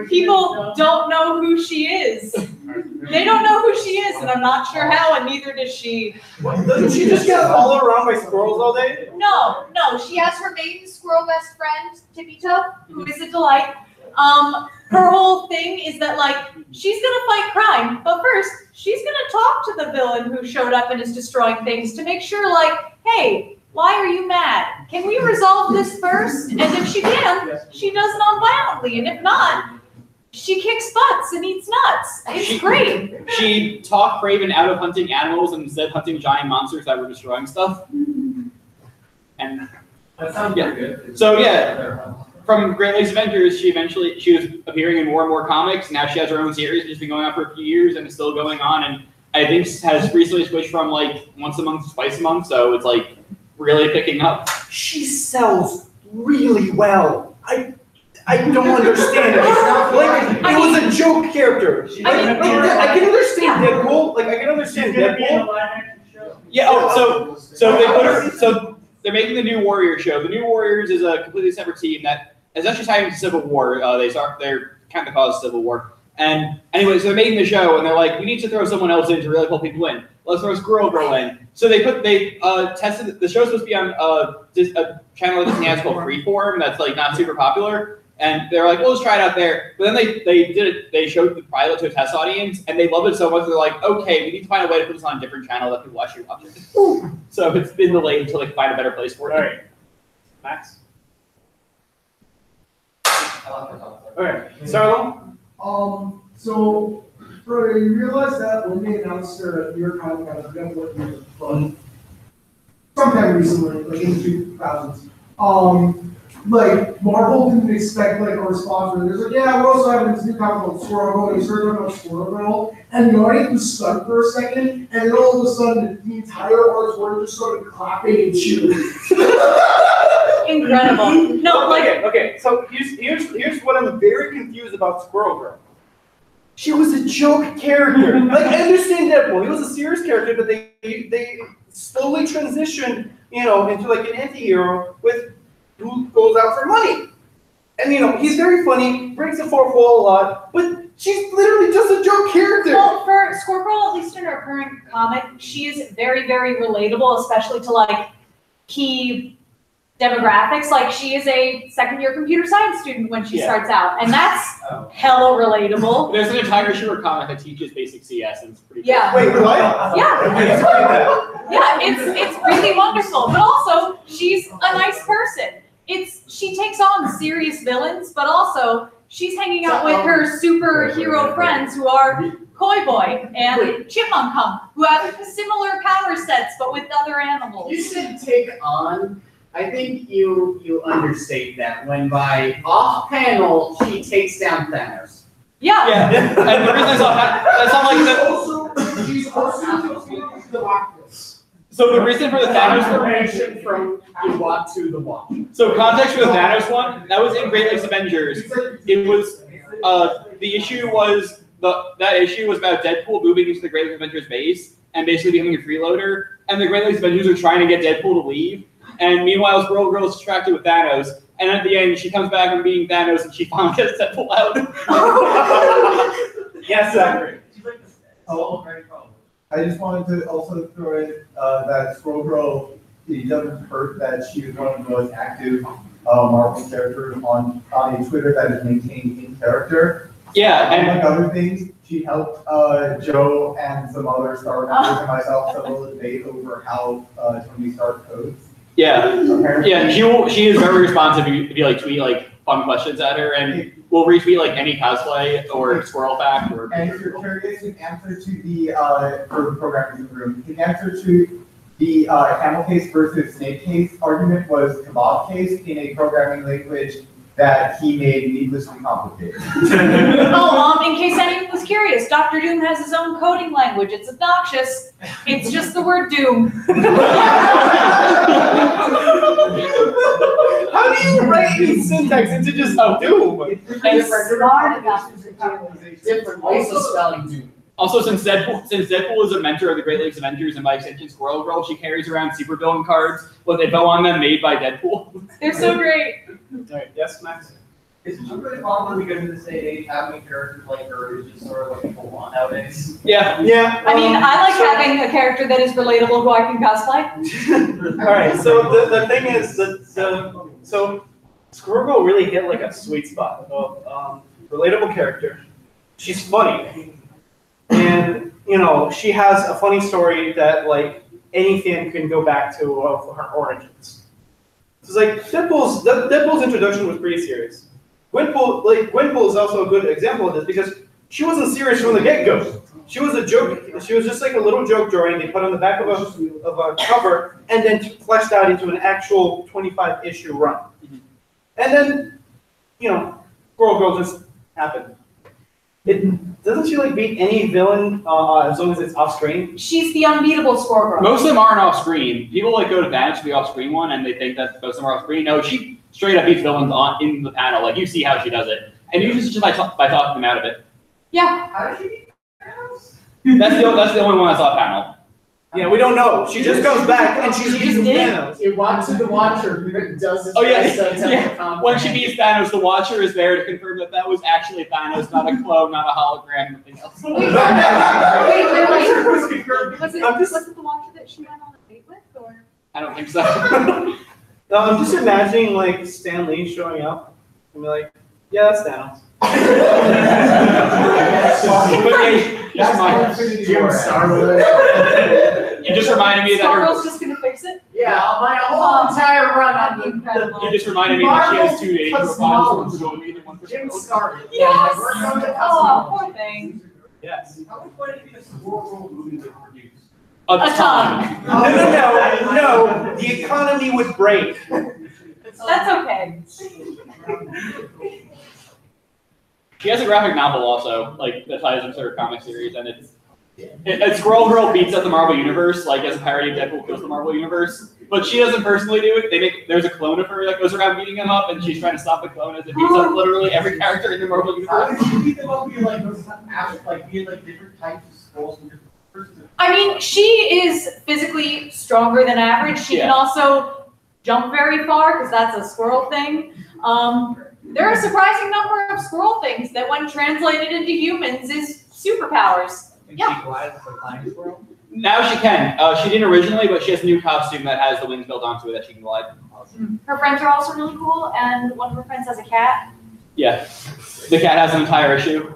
People don't know who she is. They don't know who she is, and I'm not sure how, and neither does she. Doesn't she just get followed around by squirrels all day? No, she has her maiden squirrel best friend, Tippy Toe, who is a delight. Her whole thing is that, like, she's gonna fight crime, but first, she's gonna talk to the villain who showed up and is destroying things to make sure, like, hey, why are you mad? Can we resolve this first? And if she can, she does non-violently, and if not, she kicks butts and eats nuts. It's great. She talked Craven out of hunting animals and instead hunting giant monsters that were destroying stuff. And That sounds pretty good. so yeah, from Great Lakes Avengers, she was appearing in more and more comics. Now she has her own series, which has been going on for a few years and is still going on. And I think has recently switched from like once a month to twice a month. So it's like really picking up. She sells really well. I don't understand it. Like, it was a joke character. I can understand Deadpool. Like, I can understand Deadpool. Yeah. Oh, so they put her. So they're making the New Warrior show. The New Warriors is a completely separate team that is actually tied into Civil War. They're kind of the cause of Civil War. And anyway, so they're making the show, and they're like, we need to throw someone else in to really pull people in. Let's throw Squirrel Girl in. So they tested. The show's supposed to be on a channel that Disney has called Freeform. That's like not super popular. And they're like, well, let's try it out there. But then they did it. They showed the pilot to a test audience, and they loved it so much. They're like, okay, we need to find a way to put this on a different channel that people actually watch it. So it's been delayed until they can find a better place for it. All right, Max. All right, Sarlo. So, bro, you realize that when they announced their New York Comic Con, I forgot what year, but sometime recently, like in the 2000s, like Marvel didn't expect like a response. Where there's like, yeah, we're also having this new comic called Squirrel Girl. They started about Squirrel Girl, and the audience was stunned for a second, and then all of a sudden, the entire auditorium just started clapping and cheering. Incredible. No, like Okay. So here's what I'm very confused about Squirrel Girl. She was a joke character. Like, I understand Deadpool. He was a serious character, but they slowly transitioned, into like an anti-hero with who goes out for money. And he's very funny, breaks the fourth wall a lot, but she's literally just a joke character. well, for Squirrel Girl, at least in her current comic, she is very, very relatable, especially to like key demographics. Like she is a second-year computer science student when she starts out, and that's hella relatable. There's an entire short comic that teaches basic CS, and it's pretty cool. Yeah. Wait, what? Yeah, it's really wonderful. But also, she's a nice person. She takes on serious villains, but also she's hanging out with her superhero friends who are Koi Boy and Chipmunk Hump, who have similar power sets but with other animals. You said take on. I think you understate that when by off panel she takes down Thanos. Yeah. And the reason that's not like the. Also, she's also the Darkness. So the reason for the Thanos Information from the watch to the watch. So context for the Thanos one, that was in Great Lakes Avengers. It was the issue was that issue was about Deadpool moving into the Great Lakes Avengers base and basically becoming a freeloader. And the Great Lakes Avengers are trying to get Deadpool to leave. And meanwhile, Squirrel Girl is distracted with Thanos. And at the end, she comes back from being Thanos and she finally gets Deadpool out. Yes, Zachary. I just wanted to also throw in that Squirrel Girl, it doesn't hurt that she is one of the most active Marvel characters on a Twitter that is maintained in character. Yeah, and among other things, she helped Joe and some other Star members and myself settle a debate over how Tony Stark codes. Yeah, she is very responsive if you like tweet like fun questions at her, and we'll retweet like any cosplay or squirrel fact or. And if you're curious, in answer to the for the programmers in the room, in answer to the camel case versus snake case argument was kebab case in a programming language that he made needlessly complicated. In case anyone was curious, Dr. Doom has his own coding language. It's obnoxious. It's just the word Doom. How do you write any syntax into just Doom? I'm smart enough to do Different ways of spelling Doom. Also, since Deadpool is a mentor of the Great Lakes Avengers and by extension Squirrel Girl, she carries around supervillain cards with info on them made by Deadpool. They're so great. Alright, yes, Max? Is it really common when we get into this day and age having characters like her who's just sort of like people want nowadays? Yeah. I mean, I like having a character that is relatable who I can cosplay. Alright, so the thing is that so Squirrel Girl really hit like a sweet spot of relatable character. She's funny. And she has a funny story that like any fan can go back to of her origins. So it's like Deadpool's introduction was pretty serious. Gwenpool is also a good example of this because she wasn't serious from the get-go. She was a joke. She was just like a little joke drawing they put on the back of a cover and then fleshed out into an actual 25-issue run. And then, Squirrel Girl just happened. Doesn't she like beat any villain as long as it's off screen? She's the unbeatable Squirrel Girl. Most of them aren't off screen. People like go to Vanish to the off screen one, and they think that most of them are off screen. No, she straight up beats villains on in the panel. Like you see how she does it, and usually it's just by talking them out of it. Yeah. How does she beat Thanos? That's the only one that's off panel. Yeah, we don't know. She just comes back and she's beating did? Thanos. It watches the Watcher does it. Oh yeah. When she beats Thanos, the Watcher is there to confirm that that was actually Thanos, not a clone, not a hologram, nothing else. Wait. Was it the Watcher that she went on a date with, or? I don't think so. No, I'm just imagining like Stan Lee showing up and be like, yeah, that's Thanos. You just reminded me that Squirrel's just gonna fix it? Yeah, my whole entire run on the you just reminded me that she has 2 days to finals to either one Jim started. Yes. We're going to Oh, poor thing. Yes. How much money do the Squirrel movies are produced? a ton. No. The economy would break. That's okay. She has a graphic novel also, like that ties into her comic series, and it's Squirrel Girl beats up the Marvel Universe, like as a parody of Deadpool kills the Marvel Universe. But she doesn't personally do it. There's a clone of her that goes around beating them up, and she's trying to stop the clone as it beats up literally every character in the Marvel Universe. How did you beat them up? You like being like different types of skulls and different persons. I mean, she is physically stronger than average. She can also jump very far because that's a squirrel thing. There are a surprising number of squirrel things that, when translated into humans, is superpowers. Yeah. She glides like a flying squirrel. Now she can. She didn't originally, but she has a new costume that has the wings built onto it that she can glide. Her friends are also really cool, and one of her friends has a cat. Yeah, the cat has an entire issue.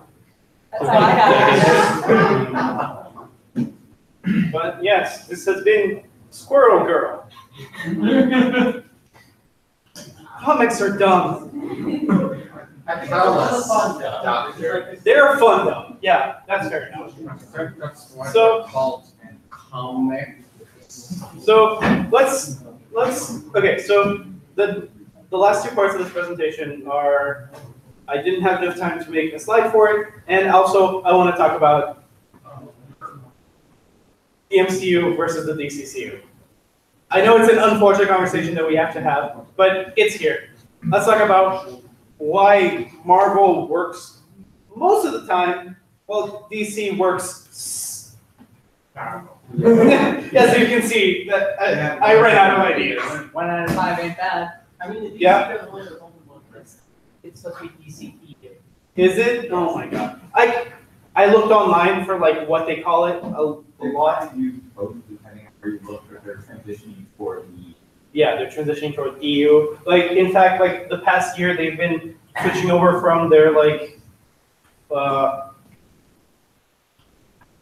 That's how I got it. But yes, this has been Squirrel Girl. Comics are dumb. I think that was fun though. They're fun though. Yeah, that's fair enough. So let's okay. So the last 2 parts of this presentation are, I didn't have enough time to make a slide for it, and also I want to talk about the MCU versus the DCCU. I know it's an unfortunate conversation that we have to have, but it's here. Let's talk about why Marvel works most of the time, while DC works. Yes, you can see that I ran out of ideas. 1 out of 5 ain't bad. I mean, the DC doesn't really look it's supposed to be DCE. Is it? Oh my god. I looked online for like what they call it a lot. You both depending on where you look, or they're transitioning toward the. Yeah, they're transitioning toward EU. Like, in fact, like the past year, they've been switching over from their like, what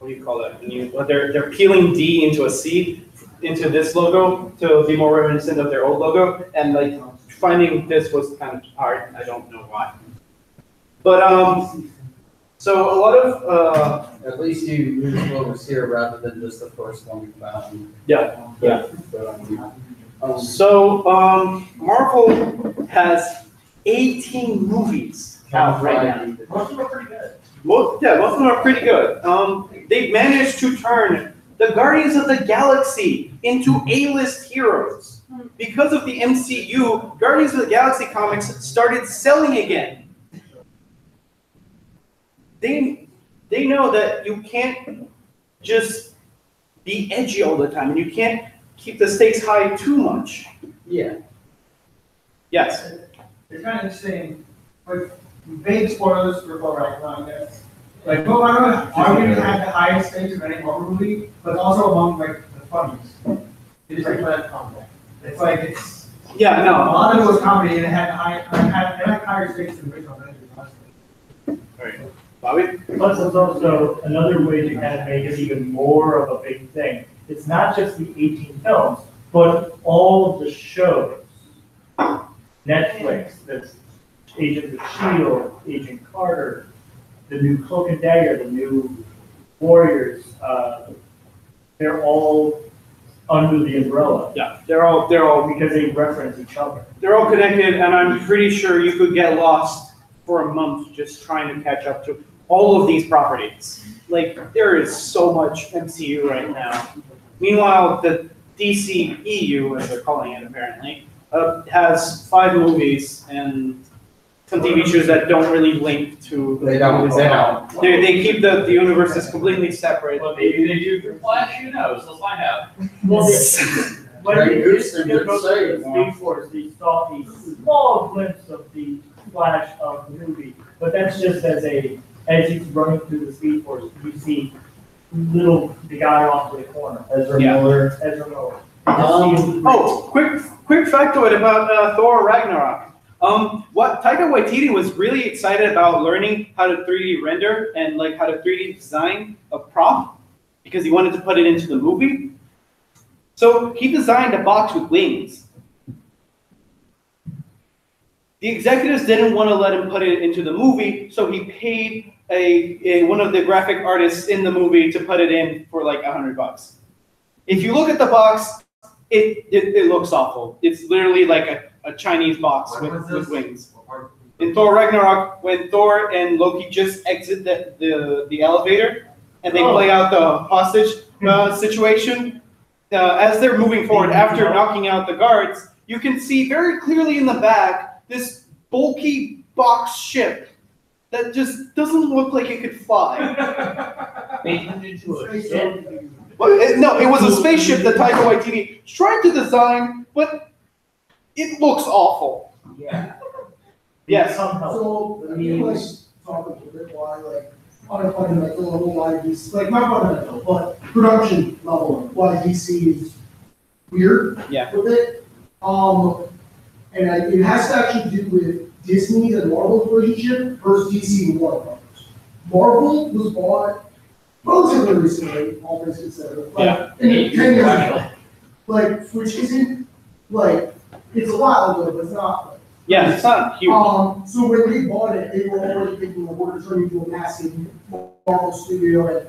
do you call that? They're peeling D into a C into this logo to be more reminiscent of their old logo, and like finding this was kind of hard. I don't know why, but so a lot of At least you use what was here rather than just the first one you found. yeah. So, Marvel has 18 movies out right now. Most of them are pretty good. Most of them are pretty good. They've managed to turn the Guardians of the Galaxy into A-list heroes. Because of the MCU, Guardians of the Galaxy comics started selling again. They know that you can't just be edgy all the time, and you can't keep the stakes high too much. Yeah. Yes. It's kind of interesting, like, big spoilers for Thor Ragnarok, I guess. Like, Thor Ragnarok arguably had the highest stakes of any Marvel movie, but also among, like, the funniest. It is like that comedy. It's like, it's. Yeah, no. A lot of it was comedy, and it had higher stakes than the original Avengers, honestly. Bobby? Plus, it's also another way to kind of make it even more of a big thing. It's not just the 18 films, but all of the shows. Netflix, that's Agents of S.H.I.E.L.D., Agent Carter, the new Cloak and Dagger, the new Warriors, they're all under the umbrella. Yeah, they're all because they reference each other. They're all connected, and I'm pretty sure you could get lost for a month just trying to catch up to all of these properties. Like, there is so much MCU right now. Meanwhile, the DC EU, as they're calling it apparently, has 5 movies and some TV shows that don't really link to. They don't. They keep the universes completely separate. Well, maybe they do through Flash, who knows? Let's find out. Well, when Greg they Houston did did go say to it, the huh? Speed Force, they saw a small glimpse of the flash of the movie, but that's just as he's running through the Speed Force, you see the guy off to the corner. Ezra Miller. Quick factoid about Thor Ragnarok. What Taika Waititi was really excited about learning how to 3D render and like how to 3D design a prop because he wanted to put it into the movie. So he designed a box with wings. The executives didn't want to let him put it into the movie, so he paid one of the graphic artists in the movie to put it in for like $100. If you look at the box, it looks awful. It's literally like a Chinese box with wings. In Thor Ragnarok, when Thor and Loki just exit the elevator and they play out the hostage situation, as they're moving forward after knocking out the guards, you can see very clearly in the back this bulky box ship that just doesn't look like it could fly. They turned into a ship. No, it was a spaceship that Taika Waititi tried to design, but it looks awful. Yeah. Yes. So, I mean, like, talk a little bit why, like, on a fundamental level, why DC, like, not fundamental, but production level, why DC is weird with it. And it has to actually do with Disney and Marvel's relationship versus DC and Warner Brothers. Marvel was bought relatively recently, all things considered, like, 10 years ago. Like, which isn't, like, it's a while ago, but it's not, like, yeah, it's not huge. So when they bought it, they were already thinking of we're turning into a massive Marvel studio, and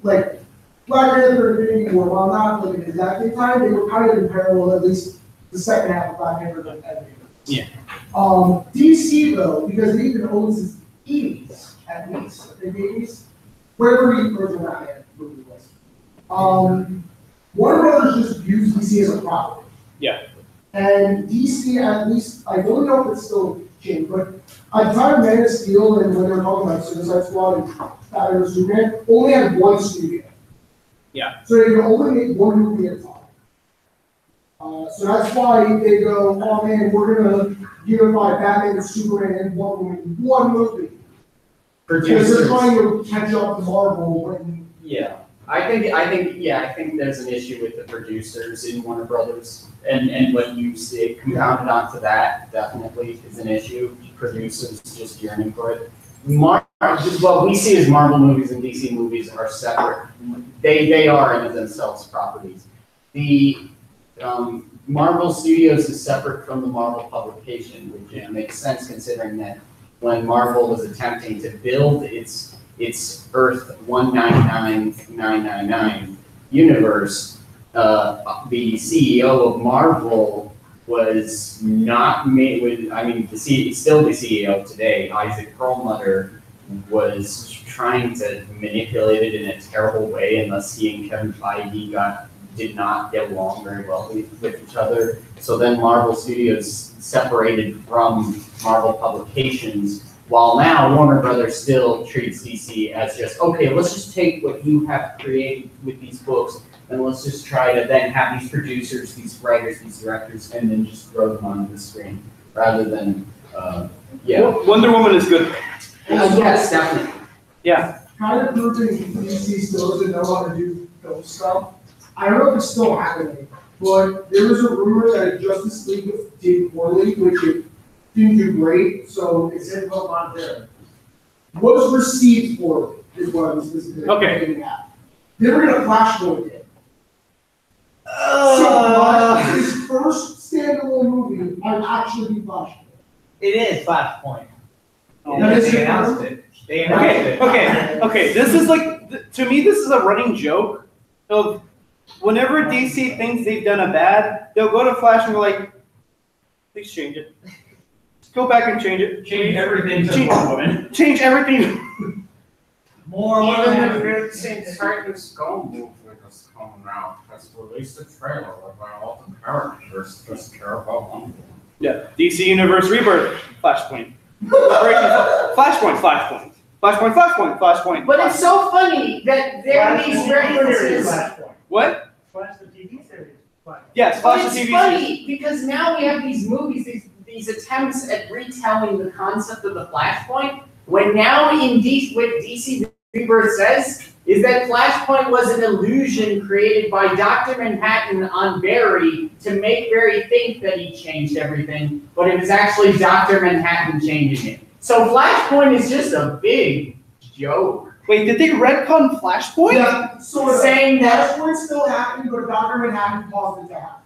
like Black Panther and Infinity War, while not like at the exact same time, they were kind of in parallel, at least the second half of Black Panther and Endgame. Yeah. DC though, because it even owns its 80s at least, I think 80s, wherever the original Batman movie was. Warner Brothers just views DC as a property. Yeah. And DC, at least, I don't know if it's still changed, but at the time Man of Steel and when they were talking about Suicide Squad and Batman vs Superman, only had one studio. Yeah. So they could only make one movie at a time. So that's why they go, oh man, we're gonna unify Batman and Superman in one movie. Because they're trying to catch up to Marvel when. Yeah. I think there's an issue with the producers in Warner Brothers, and what you see compounded onto that definitely is an issue. Producers just yearning for it. What we see as Marvel movies and DC movies are separate. They are in themselves properties. The Marvel Studios is separate from the Marvel publication, which makes sense considering that when Marvel was attempting to build its Earth 199999 universe, the CEO of Marvel was not made with, still the CEO today, Isaac Perlmutter, was trying to manipulate it in a terrible way, and thus he and Kevin Feige did not get along very well with each other. So then Marvel Studios separated from Marvel Publications, while now Warner Brothers still treats DC as just, okay, let's just take what you have created with these books and let's just try to then have these producers, these writers, these directors, and then just throw them onto the screen rather than, Wonder Woman is good. Yes, definitely. Yeah. Kind of proving DC still doesn't know how to do film stuff. I don't know if it's still happening, but there was a rumor that Justice League did poorly, which it didn't do great, so it's in on there. Was received poorly, is what I was getting at. They were gonna Flashpoint it. So his first standalone movie might actually be Flashpoint. It is Flashpoint. They announced it. They announced it. Okay. This is like, to me, this is a running joke of whenever DC thinks they've done a bad, they'll go to Flash and go like, please change it. Go back and change it. Change everything to Wonder Woman. Change everything. More Even the new Teen Titans Go movie is coming out, has released a trailer about all the characters, just care about one. Yeah, DC Universe Rebirth, Flashpoint. Flashpoint. But it's so funny that there are these references. What? Flash the TV series. Yes, But Flash the it's TV funny because now we have these movies, these attempts at retelling the concept of the Flashpoint, when now what DC Rebirth says is that Flashpoint was an illusion created by Dr. Manhattan on Barry to make Barry think that he changed everything, but it was actually Dr. Manhattan changing it. So Flashpoint is just a big joke. Wait, did they retcon Flashpoint? Yeah, so Saying that- Flashpoint's still happening, but Dr. Manhattan caused it to happen.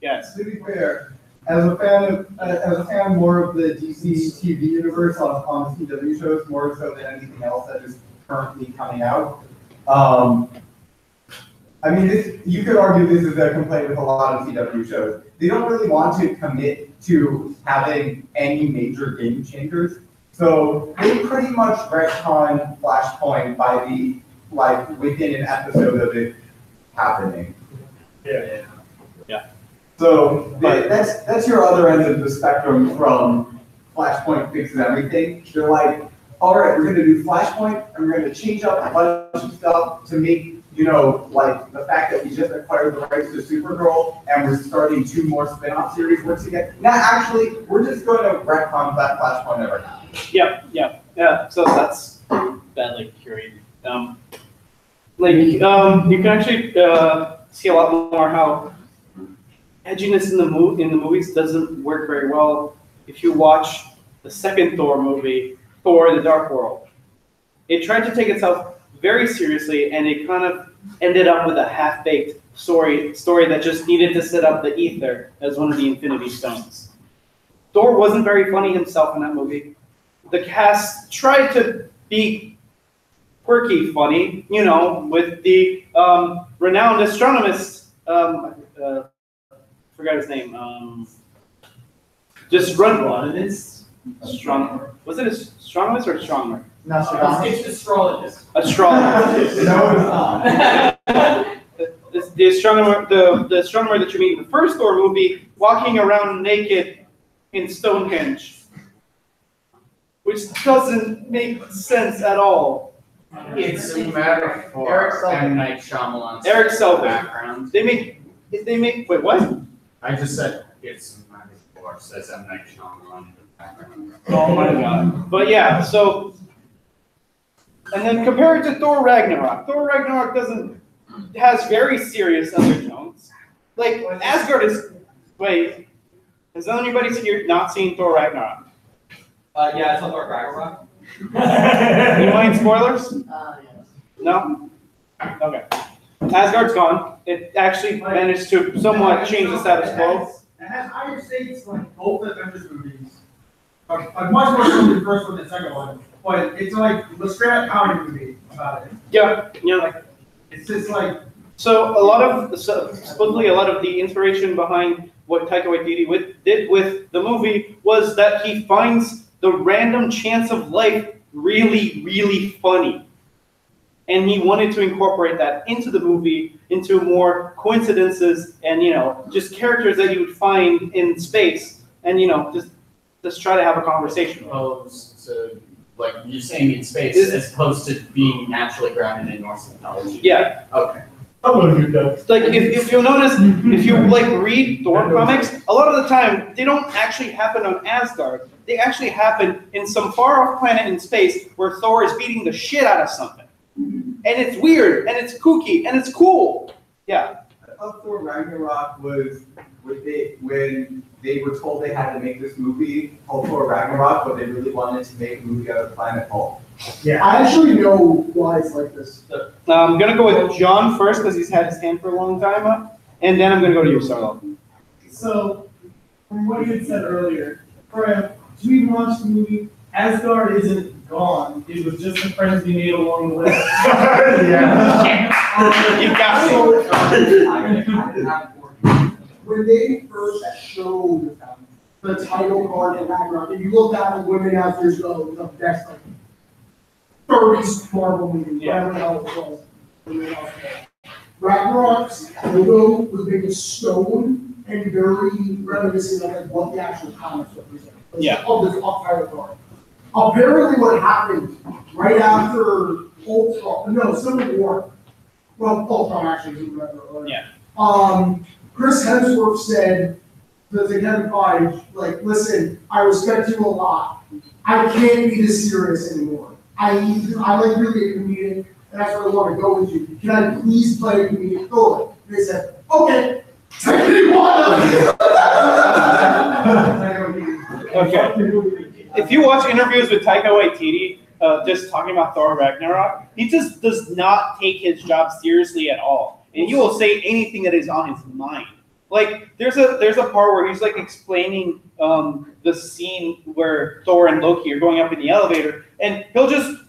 Yes. To be fair, as a fan more of the DC TV universe on CW shows, more so than anything else that is currently coming out. I mean, you could argue this is a complaint with a lot of CW shows. They don't really want to commit to having any major game changers. So they pretty much retcon Flashpoint by within an episode of it happening. Yeah. So that's your other end of the spectrum from Flashpoint fixes everything. They're like, all right, we're going to do Flashpoint, and we're going to change up a bunch of stuff to make, like the fact that we just acquired the rights to Supergirl, and we're starting 2 more spin-off series works again. Now, actually, we're just going to retcon that Flashpoint ever happened. Yeah. So that's badly curated. You can actually see a lot more how edginess in the movies doesn't work very well. If you watch the second Thor movie, Thor: The Dark World, it tried to take itself very seriously, and it kind of ended up with a half-baked story that just needed to set up the ether as one of the Infinity Stones. Thor wasn't very funny himself in that movie. The cast tried to be quirky funny, with the renowned astronomist, forgot his name, just run one. Astronomer. Was it astronomist or astronomer? It's astrologist. Astrologist. No, it's not. The astronomer, the astronomer that you meet in the first Thor movie, walking around naked in Stonehenge, which doesn't make sense at all. It's a metaphor. M. Night Shyamalan's Eric Selvig. background. They make. Wait, what? I just said it's a metaphor. Says M. Night Shyamalan in the background. Oh my god. But yeah, so. And then compare it to Thor Ragnarok. Thor Ragnarok has very serious undertones. Like, Asgard is. Wait. Has anybody here not seen Thor Ragnarok? Yeah, it's not Thor Ragnarok. You mind spoilers? Yes. No? Okay. Asgard's gone. It actually managed to somewhat change the status quo. It has higher stakes like both Avengers movies. Like much more so than the first one than the second one. But it's like the straight up comedy movie about it. Yeah. It's just like. So supposedly a lot of the inspiration behind what Taika Waititi did with the movie was that he finds the random chance of life really, really funny. And he wanted to incorporate that into the movie, into more coincidences and, just characters that you would find in space and, just try to have a conversation. Opposed to, like, you're saying in space as opposed to being naturally grounded in Norse mythology. Yeah. Okay. Like, if you'll notice, if you read Thor comics, a lot of the time they don't actually happen on Asgard. They actually happen in some far-off planet in space where Thor is beating the shit out of something, and it's weird and it's kooky and it's cool. Yeah. I thought Thor Ragnarok was when they were told they had to make this movie called Thor Ragnarok, but they really wanted to make a movie out of Planet Hulk. Yeah, I actually know why it's like this. I'm gonna go with John first because he's had his hand for a long time, and then I'm gonna go to you, Sarlo. So, from what you had said earlier, to even watch the movie, Asgard isn't gone. It was just the friends we made along the way. Yeah. You got me. When they first showed the title card in Ragnarok, and you look at the women actors go, that's like 30s Marvel movie, whatever the hell it was. Ragnarok's logo was made of stone and very reminiscent of like what the actual comics represent. Yeah. Of the off-pilot card. Apparently what happened right after Ultron, no, Civil War, well, Ultron actually is Ragnarok. Yeah. Chris Hemsworth said to Kevin Feige, like, listen, I respect you a lot. I can't be this serious anymore. I like really a comedian, and that's where I want to go with you. Can I please play a comedic role? And they said, okay, take me one. Okay. If you watch interviews with Taika Waititi, just talking about Thor Ragnarok, he just does not take his job seriously at all, and he will say anything that is on his mind. Like there's a part where he's like explaining the scene where Thor and Loki are going up in the elevator, and he'll just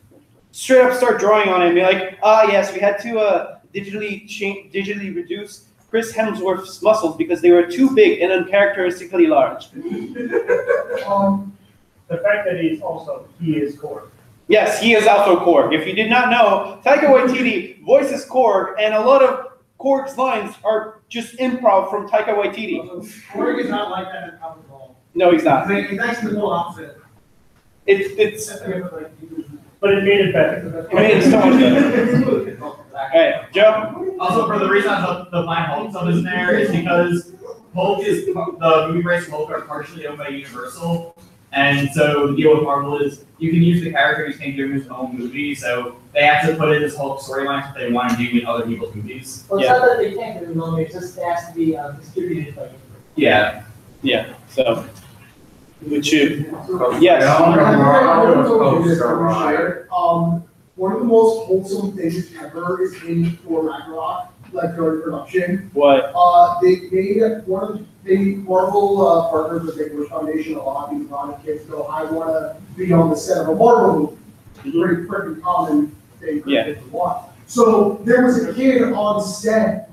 straight up start drawing on it and be like, yes, we had to digitally reduce Chris Hemsworth's muscles because they were too big and uncharacteristically large. The fact that he is Korg. Yes, he is also Korg. If you did not know, Taika Waititi voices Korg, and a lot of Korg's lines are just improv from Taika Waititi. Korg is not like that in comic book. No, he's not. It's actually the whole opposite. It's But it made it better. It made it so much better. All right, Joe? Also, for the reason the Black Hulk sub is there is because Hulk is, the movie rights to Hulk are partially owned by Universal. And so the deal with Marvel is you can use the character, you can't give him his own movie, so they have to put in this Hulk storyline that they want to do in other people's movies. Well, it's not that they can't give him own, it just has to be distributed by. Yeah. Yeah. So, would you? Yes. One of the most wholesome things ever is in Thor Ragnarok, like during production. What? They made one of the Marvel partners with the Bush Foundation. A lot of kids go, I want to be on the set of a Marvel movie. Very freaking common thing for kids to want. So there was a kid on set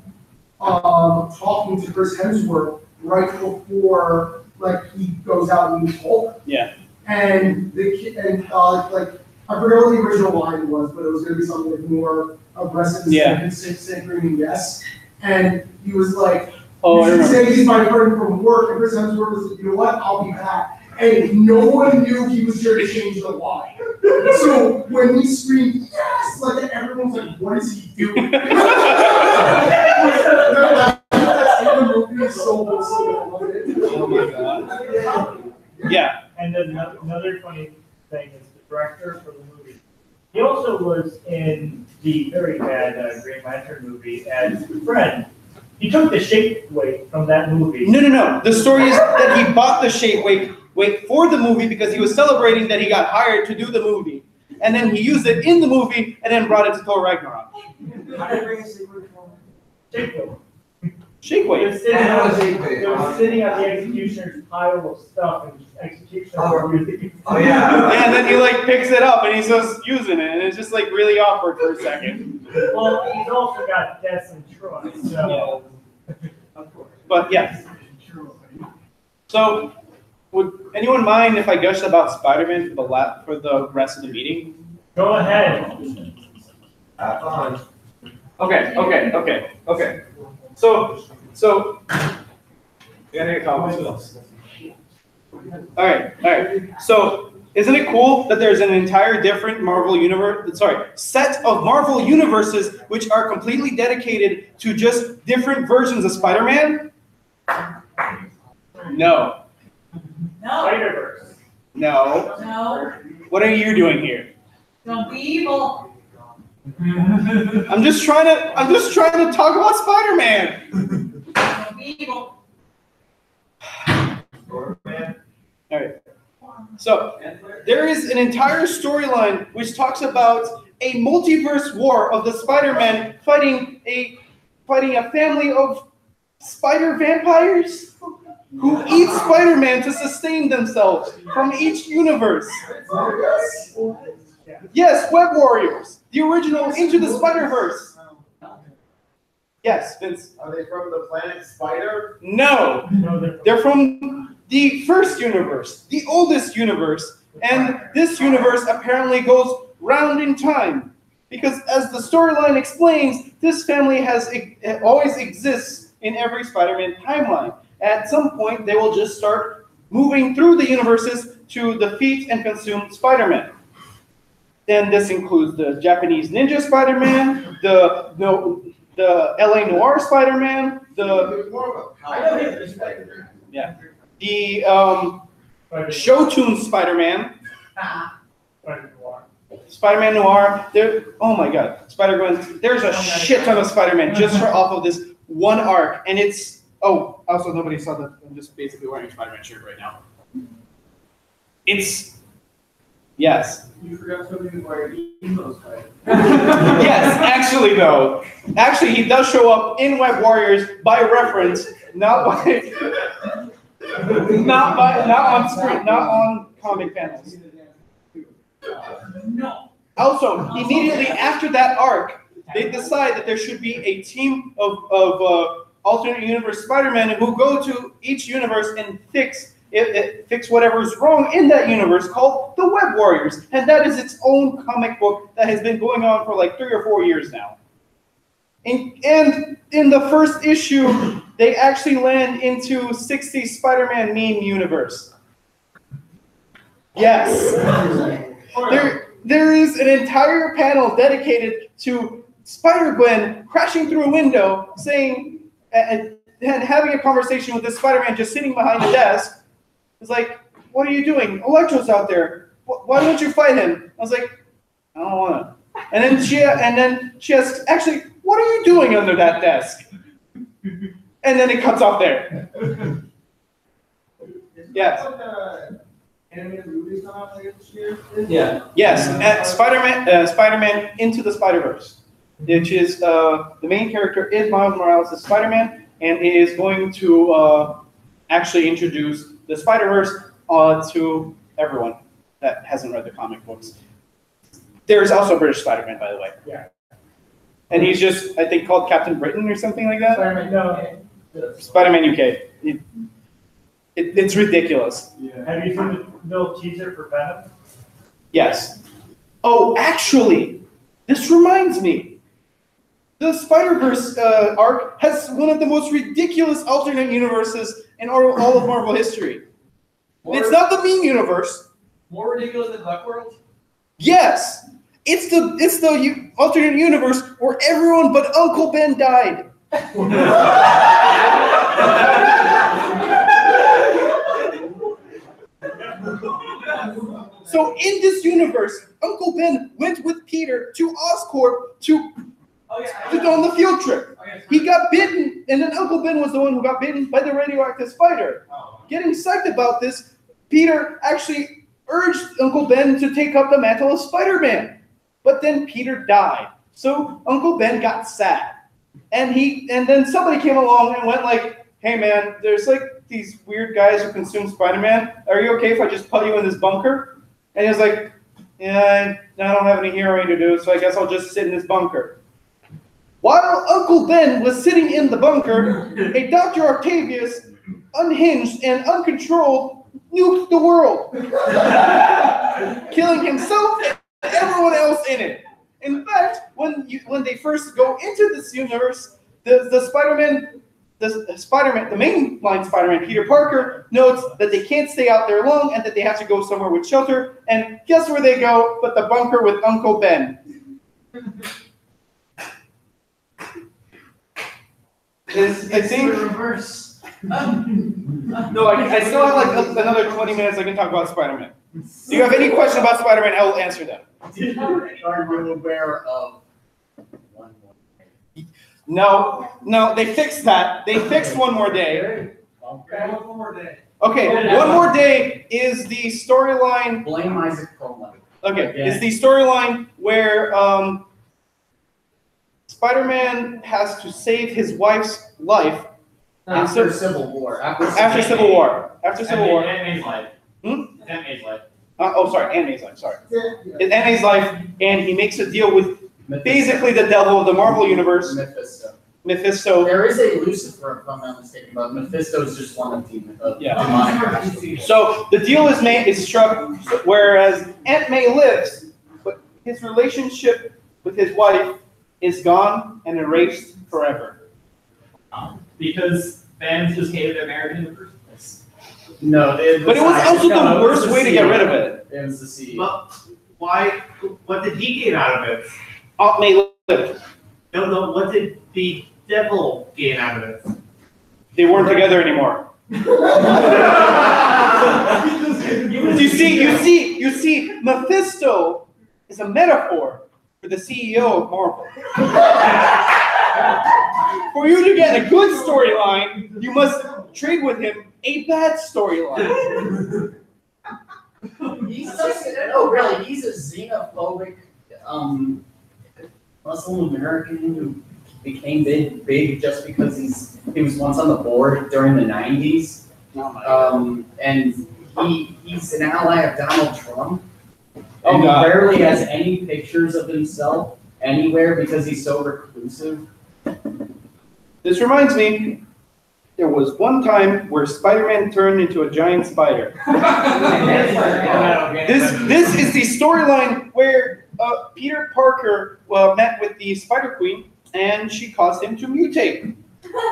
talking to Chris Hemsworth right before like he goes out and meets Hulk. Yeah. And the kid like I forget what the original line was, but it was going to be something like more aggressive and screaming yes. And he was like, you should say he's my friend from work. And Chris Hemsworth was like, you know what, I'll be back. And no one knew he was here to change the line. So when he screamed yes, like everyone's like, what is he doing? Oh my God. Yeah. And then another funny thing is the director for the movie. He also was in the very bad Green Lantern movie as Friend. He took the shape weight from that movie. No. The story is that he bought the shape weight for the movie because he was celebrating that he got hired to do the movie. And then he used it in the movie and then brought it to Thor Ragnarok. How did you bring a secret from? Shape weight. Shake weight. They were sitting at the executioner's pile of stuff and executioner. And then he like picks it up and he's just using it and it's just like really awkward for a second. Well, he's also got Des and Troy, so. Of course. But yeah. So, would anyone mind if I gush about Spider-Man for the rest of the meeting? Go ahead. Have fun. Okay. So, all right. So, isn't it cool that there's an entire different set of Marvel universes which are completely dedicated to just different versions of Spider-Man? No. Spider-Verse. No. What are you doing here? Don't be evil. I'm just trying to talk about Spider-Man. Don't be evil. All right. So there is an entire storyline which talks about a multiverse war of the Spider-Man fighting a family of spider vampires who eat Spider-Man to sustain themselves from each universe. Yes, Web Warriors, the original Into the Spider-Verse. Yes, Vince. Are they from the planet Spider? No, they're from the first universe, the oldest universe, and this universe apparently goes round in time. Because as the storyline explains, this family it always exists in every Spider-Man timeline. At some point, they will just start moving through the universes to defeat and consume Spider-Man. Then this includes the Japanese Ninja Spider-Man, the LA Noir Spider-Man, the Shotoon Spider-Man, Spider-Man Noir. Oh my God, Spider-Gwen. There's a shit ton of Spider-Man just off of this one arc, and it's also nobody saw that. I'm just basically wearing a Spider-Man shirt right now. Yes. You forgot something about emo Spider. Yes, actually though. Actually, he does show up in Web Warriors by reference, not on screen, not on comic panels. No. Also, immediately after that arc, they decide that there should be a team of alternate universe Spider-Man who go to each universe and fix whatever is wrong in that universe, called the Web Warriors. And that is its own comic book that has been going on for like 3 or 4 years now. And in the first issue, they actually land into 60s Spider-Man meme universe. Yes. There is an entire panel dedicated to Spider-Gwen crashing through a window, saying, and having a conversation with this Spider-Man just sitting behind the desk. It's like, what are you doing? Electro's out there. Why don't you fight him? I was like, I don't want to. And then she asks, actually, what are you doing under that desk? And then it cuts off there. Yes. Animated movies come out later this year? Yeah. Yes. Spider-Man Into the Spider-Verse, which is the main character is Miles Morales as Spider-Man, and it is going to actually introduce the Spider-Verse to everyone that hasn't read the comic books. There's also a British Spider-Man, by the way. Yeah. And he's just, I think, called Captain Britain or something like that. Spider-Man, no. Spider-Man UK. It's ridiculous. Yeah. Have you seen the little teaser for Venom? Yes. Oh, actually, this reminds me. The Spider-Verse arc has one of the most ridiculous alternate universes in all of Marvel history. It's not the meme universe. More ridiculous than Duckworld? Yes. It's the alternate universe where everyone but Uncle Ben died. So in this universe, Uncle Ben went with Peter to Oscorp to go on the field trip. He got bitten, and then Uncle Ben was the one who got bitten by the radioactive spider. Getting psyched about this, Peter actually urged Uncle Ben to take up the mantle of Spider-Man. But then Peter died. So Uncle Ben got sad. And then somebody came along and went like, hey man, there's like these weird guys who consume Spider-Man. Are you okay if I just put you in this bunker? And he was like, yeah, I don't have any heroing to do, so I guess I'll just sit in this bunker. While Uncle Ben was sitting in the bunker, a Dr. Octavius, unhinged and uncontrolled, nuked the world, killing himself and everyone else in it. In fact, when they first go into this universe, the mainline Spider-Man, Peter Parker, notes that they can't stay out there long and that they have to go somewhere with shelter. And guess where they go but the bunker with Uncle Ben. I think reverse. No, I still have like another 20 minutes I can talk about Spider-Man. Do you have any question about Spider-Man? I will answer them. Are you aware of one more day? No, they fixed that. They fixed One More Day. Okay, one more day. Okay, One More Day is the storyline. Blame Isaac Perlmutter. Okay, it's the storyline where Spider-Man has to save his wife's life. After Civil War. After Civil War. Aunt May's life. Aunt May's life. Aunt May's life, sorry. Aunt May's life, and he makes a deal with basically the devil of the Marvel Universe. Mephisto. There is a Lucifer, if I'm not mistaken, but Mephisto is just one of demonic. So the deal is struck, whereas Aunt May lives, but his relationship with his wife is gone and erased forever. Because fans just hated their marriage in the first place. No, But it was also the worst way to get rid of it. It was the CEO. But why? What did he gain out of it? Aunt May lived. No. What did the devil gain out of it? They weren't together anymore. You see, Mephisto is a metaphor for the CEO of Marvel. For you to get a good storyline, you must trade with him a bad storyline. He's a xenophobic, Muslim American who became big just because he was once on the board during the 90s. And he's an ally of Donald Trump. And he rarely has any pictures of himself anywhere because he's so reclusive. This reminds me, there was one time where Spider-Man turned into a giant spider. This is the storyline where Peter Parker met with the Spider Queen, and she caused him to mutate.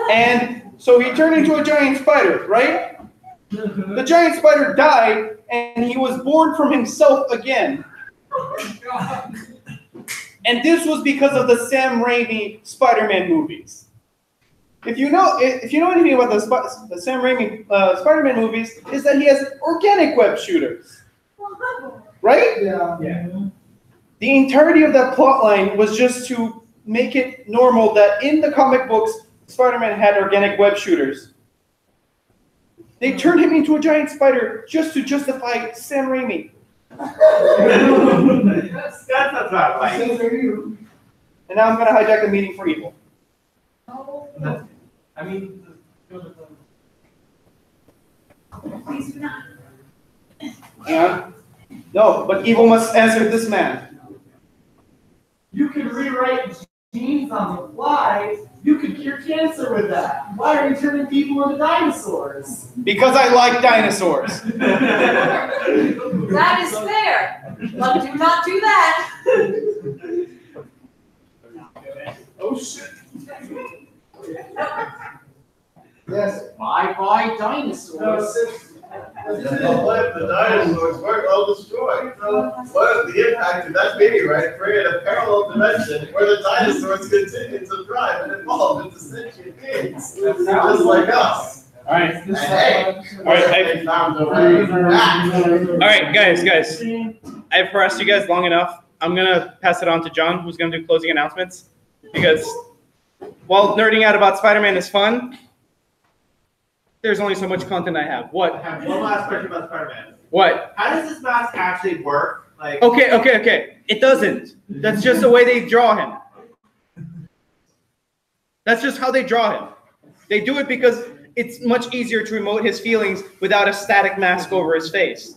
And so he turned into a giant spider, right? The giant spider died, and he was born from himself again. And this was because of the Sam Raimi Spider-Man movies. If you know anything about the Sam Raimi Spider-Man movies, is that he has organic web shooters, right? Yeah. The entirety of that plot line was just to make it normal that in the comic books, Spider-Man had organic web shooters. They turned him into a giant spider just to justify Sam Raimi. That's not right. And now I'm going to hijack the meeting for evil. I mean, Please do not. Yeah. No, but evil must answer this man. You can rewrite genes on the fly. You could cure cancer with that. Why are you turning people into dinosaurs? Because I like dinosaurs. That is fair, but do not do that. Oh shit. Yes. Bye dinosaurs. What if the dinosaurs weren't all destroyed? What if the impact of that meteorite created a parallel dimension where the dinosaurs continued to thrive and evolve into sentient beings, just like us? All right. And hey, All right, they found a way back. All right, guys. I've harassed you guys long enough. I'm gonna pass it on to John, who's gonna do closing announcements, because while nerding out about Spider-Man is fun, there's only so much content I have. What? I have one last question about Spider-Man. What? How does this mask actually work? Like, Okay. It doesn't. That's just the way they draw him. That's just how they draw him. They do it because it's much easier to emote his feelings without a static mask over his face.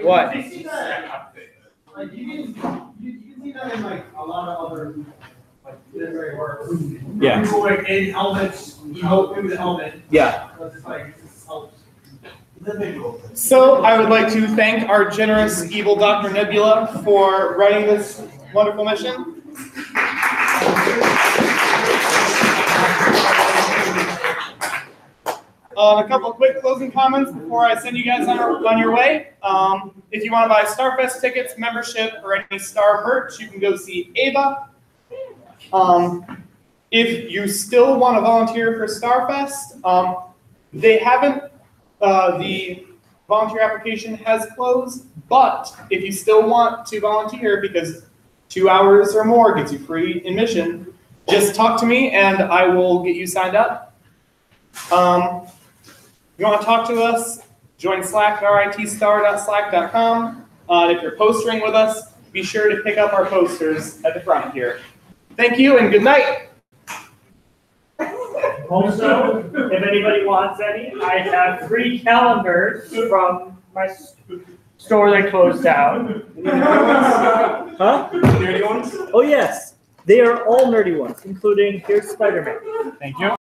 What? You see that? Like you can see that in like a lot of other like literary works. Yeah. People like in helmets, emote through the helmet. Yeah. But it's like this helps. So I would like to thank our generous evil Dr. Nebula for running this wonderful mission. A couple of quick closing comments before I send you guys on your way. If you want to buy Starfest tickets, membership, or any Star merch, you can go see Ava. If you still want to volunteer for Starfest, they haven't, the volunteer application has closed, but if you still want to volunteer, because 2 hours or more gets you free admission, just talk to me and I will get you signed up. If you want to talk to us, join Slack at ritstar.slack.com. If you're postering with us, be sure to pick up our posters at the front here. Thank you and good night. Also, if anybody wants any, I have 3 calendars from my store that closed down. Huh? Nerdy ones? Oh yes, they are all nerdy ones, including here's Spider-Man. Thank you.